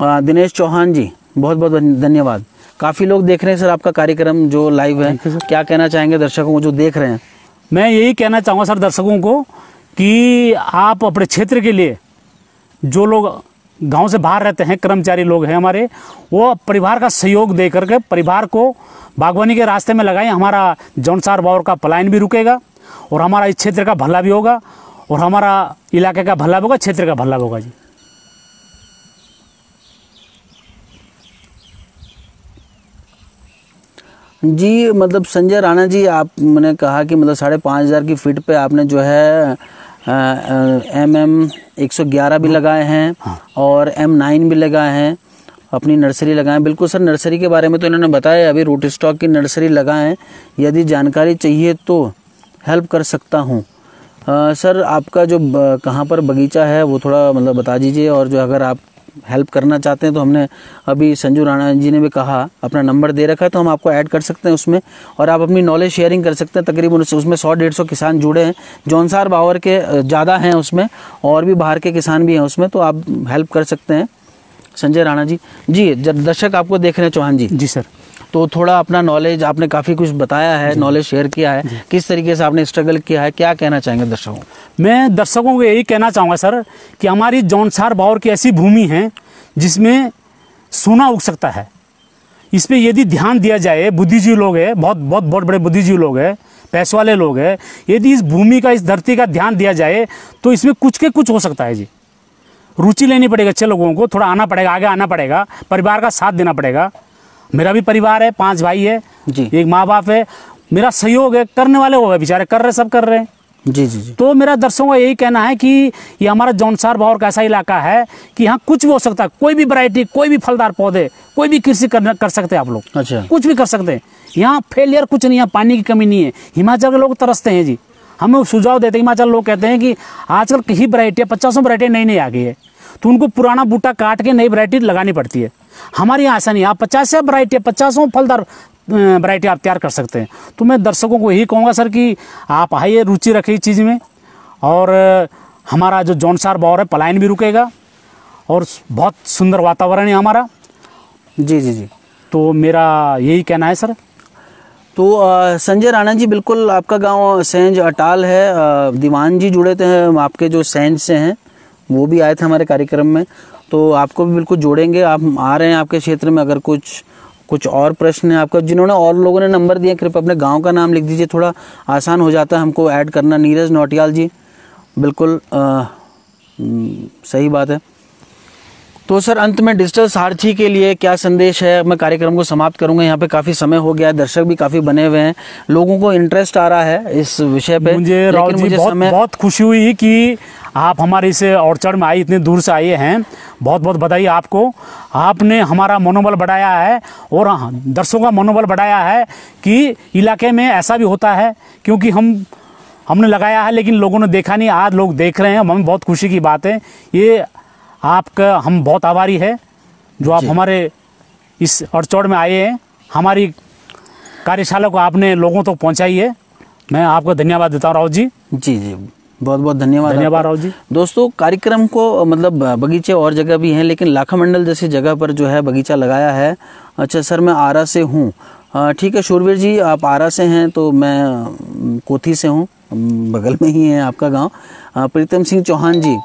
दिनेश चौहान जी बहुत बहुत धन्यवाद। काफ़ी लोग देख रहे हैं सर आपका कार्यक्रम जो लाइव है, क्या कहना चाहेंगे दर्शकों को जो देख रहे हैं? मैं यही कहना चाहूँगा सर दर्शकों को कि आप अपने क्षेत्र के लिए, जो लोग गांव से बाहर रहते हैं, कर्मचारी लोग हैं हमारे, वो परिवार का सहयोग दे करके परिवार को बागवानी के रास्ते में लगाएं। हमारा जौनसार बावर का पलायन भी रुकेगा और हमारा इस क्षेत्र का भला भी होगा और हमारा इलाके का भला भी होगा, क्षेत्र का भला भी होगा जी। जी मतलब संजय राणा जी, आपने कहा कि मतलब 5,500 की फीट पे आपने जो है MM 111 भी लगाए हैं और M9 भी लगाए हैं, अपनी नर्सरी लगाएं। बिल्कुल सर, नर्सरी के बारे में तो इन्होंने बताया, अभी रूट स्टॉक की नर्सरी लगाएं। यदि जानकारी चाहिए तो हेल्प कर सकता हूँ। सर आपका जो कहाँ पर बगीचा है वो थोड़ा मतलब बता दीजिए, और जो अगर आप हेल्प करना चाहते हैं तो हमने अभी संजू राणा जी ने भी कहा अपना नंबर दे रखा है तो हम आपको ऐड कर सकते हैं उसमें, और आप अपनी नॉलेज शेयरिंग कर सकते हैं। तकरीबन उसमें 100-150 किसान जुड़े हैं, जौनसार बावर के ज़्यादा हैं उसमें, और भी बाहर के किसान भी हैं उसमें, तो आप हेल्प कर सकते हैं संजय राणा जी। जी दर्शक आपको देख रहे हैं चौहान जी। जी सर, तो थोड़ा अपना नॉलेज, आपने काफ़ी कुछ बताया है, नॉलेज शेयर किया है, किस तरीके से आपने स्ट्रगल किया है, क्या कहना चाहेंगे दर्शकों? मैं दर्शकों को यही कहना चाहूँगा सर कि हमारी जौनसार बावर की ऐसी भूमि है जिसमें सोना उग सकता है। इस पर यदि ध्यान दिया जाए, बुद्धिजीवी लोग हैं, बहुत बड़े बुद्धिजीवी लोग हैं, पैसे वाले लोग हैं, यदि इस भूमि का, इस धरती का ध्यान दिया जाए तो इसमें कुछ के कुछ हो सकता है जी। रुचि लेनी पड़ेगी अच्छे लोगों को, थोड़ा आना पड़ेगा, आगे आना पड़ेगा, परिवार का साथ देना पड़ेगा। मेरा भी परिवार है, 5 भाई है जी, एक माँ बाप है, मेरा सहयोग है, करने वाले वो है बेचारे, कर रहे, सब कर रहे हैं, जी जी जी। तो मेरा दर्शकों का यही कहना है कि ये हमारा जौनसार भावर का ऐसा इलाका है कि यहाँ कुछ भी हो सकता है, कोई भी वैरायटी, कोई भी फलदार पौधे, कोई भी कृषि कर सकते हैं आप लोग। अच्छा, कुछ भी कर सकते हैं, यहाँ फेलियर कुछ नहीं है, पानी की कमी नहीं है। हिमाचल के लोग तरसते हैं जी, हमें सुझाव देते हैं। हिमाचल लोग कहते हैं कि आजकल कई वैरायटी 50 वैरायटी नई नई आ गई है, तो उनको पुराना बूटा काट के नई वैरायटी लगानी पड़ती है। हमारे यहाँ ऐसा नहीं, आप 50 वैरायटी 50 फलदार वैरायटी आप तैयार कर सकते हैं। तो मैं दर्शकों को यही कहूँगा सर कि आप आइए, रुचि रखिए इस चीज़ में, और हमारा जो जौनसार भावर है पलायन भी रुकेगा और बहुत सुंदर वातावरण है हमारा। जी जी जी। तो मेरा यही कहना है सर। तो संजय राणा जी, बिल्कुल आपका गांव सेंज अटाल है। दीवान जी जुड़े थे आपके जो सेंज से हैं, वो भी आए थे हमारे कार्यक्रम में, तो आपको भी बिल्कुल जोड़ेंगे। आप आ रहे हैं आपके क्षेत्र में, अगर कुछ और प्रश्न है आपका, जिन्होंने और लोगों ने नंबर दिए, कृपया अपने गांव का नाम लिख दीजिए, थोड़ा आसान हो जाता है हमको ऐड करना। नीरज नौटियाल जी, बिल्कुल सही बात है। तो सर, अंत में डिजिटल सारथी के लिए क्या संदेश है? मैं कार्यक्रम को समाप्त करूंगा, यहाँ पे काफ़ी समय हो गया है, दर्शक भी काफ़ी बने हुए हैं, लोगों को इंटरेस्ट आ रहा है इस विषय पे। मुझे राव जी बहुत खुशी हुई कि आप हमारे इस ऑर्चर्ड में आए, इतने दूर से आए हैं। बहुत बहुत बधाई आपको, आपने हमारा मनोबल बढ़ाया है और दर्शकों का मनोबल बढ़ाया है कि इलाके में ऐसा भी होता है, क्योंकि हमने लगाया है लेकिन लोगों ने देखा नहीं, आज लोग देख रहे हैं। हमें बहुत खुशी की बात है ये, आपका हम बहुत आभारी है जो आप हमारे इस ऑर्चर्ड में आए हैं, हमारी कार्यशाला को आपने लोगों तक पहुंचाई है। मैं आपको धन्यवाद देता हूँ राव जी। जी जी, बहुत बहुत धन्यवाद राव जी। दोस्तों, कार्यक्रम को मतलब बगीचे और जगह भी हैं, लेकिन लाखा मंडल जैसी जगह पर जो है बगीचा लगाया है। अच्छा सर, मैं आरा से हूँ। ठीक है शूरवीर जी, आप आरा से हैं, तो मैं कोथी से हूँ, बगल में ही है आपका गाँव। प्रीतम सिंह चौहान जी,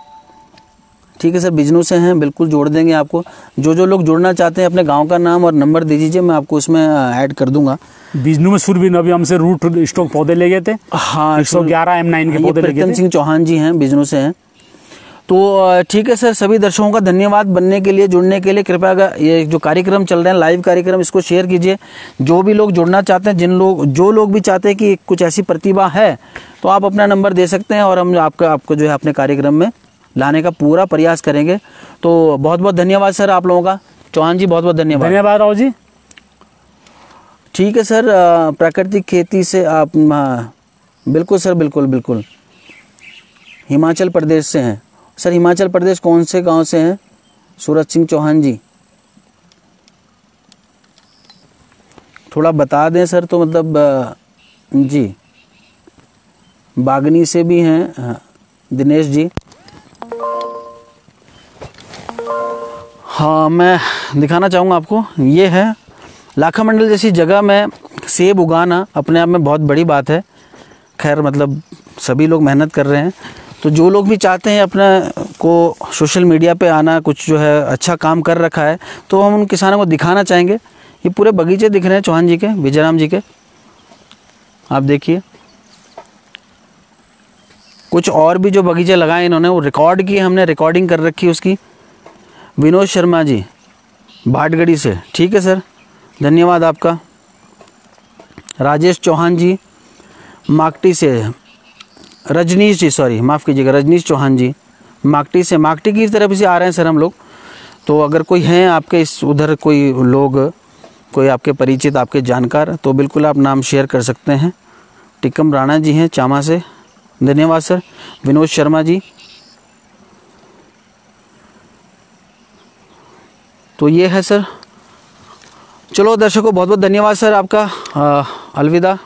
ठीक है सर, बिजनू से हैं, बिल्कुल जोड़ देंगे आपको। जो लोग जुड़ना चाहते हैं अपने गांव का नाम और नंबर दे दीजिए, मैं आपको उसमें ऐड कर दूंगा। बिजनू में सुरवीर अभी हमसे रूट स्टॉक पौधे ले गए थे। हाँ, 111 M9 के पौधे ले गए थे। प्रीतम सिंह चौहान जी हैं, बिजनू से हैं। तो ठीक है सर, सभी दर्शकों का धन्यवाद बनने के लिए, जुड़ने के लिए। कृपया ये जो कार्यक्रम चल रहे हैं, लाइव कार्यक्रम, इसको शेयर कीजिए। जो भी लोग जुड़ना चाहते हैं, जो लोग भी चाहते हैं कि कुछ ऐसी प्रतिभा है, तो आप अपना नंबर दे सकते हैं और हम आपको जो है अपने कार्यक्रम में लाने का पूरा प्रयास करेंगे। तो बहुत बहुत धन्यवाद सर आप लोगों का। चौहान जी, बहुत बहुत धन्यवाद। धन्यवाद राव जी। ठीक है सर, प्राकृतिक खेती से आप, बिल्कुल सर, बिल्कुल बिल्कुल, हिमाचल प्रदेश से हैं सर। हिमाचल प्रदेश कौन से गांव से हैं? सूरज सिंह चौहान जी, थोड़ा बता दें सर, तो मतलब जी। बागनी से भी हैं दिनेश जी। हाँ, मैं दिखाना चाहूँगा आपको, ये है लाखा मंडल जैसी जगह में सेब उगाना अपने आप में बहुत बड़ी बात है। खैर, मतलब सभी लोग मेहनत कर रहे हैं, तो जो लोग भी चाहते हैं अपना को सोशल मीडिया पे आना, कुछ जो है अच्छा काम कर रखा है, तो हम उन किसानों को दिखाना चाहेंगे। ये पूरे बगीचे दिख रहे हैं चौहान जी के, विजयराम जी के, आप देखिए। कुछ और भी जो बगीचे लगाए इन्होंने, वो रिकॉर्ड की, हमने रिकॉर्डिंग कर रखी उसकी। विनोद शर्मा जी, भाटगढ़ी से, ठीक है सर, धन्यवाद आपका। राजेश चौहान जी, माकटी से। रजनीश जी, सॉरी माफ़ कीजिएगा, रजनीश चौहान जी, माकटी से, माकटी की तरफ से आ रहे हैं सर हम लोग। तो अगर कोई हैं आपके इस उधर कोई लोग, कोई आपके परिचित, आपके जानकार, तो बिल्कुल आप नाम शेयर कर सकते हैं। टिकम राणा जी हैं चामा से, धन्यवाद सर। विनोद शर्मा जी, तो ये है सर। चलो दर्शकों, बहुत बहुत धन्यवाद सर आपका। अलविदा।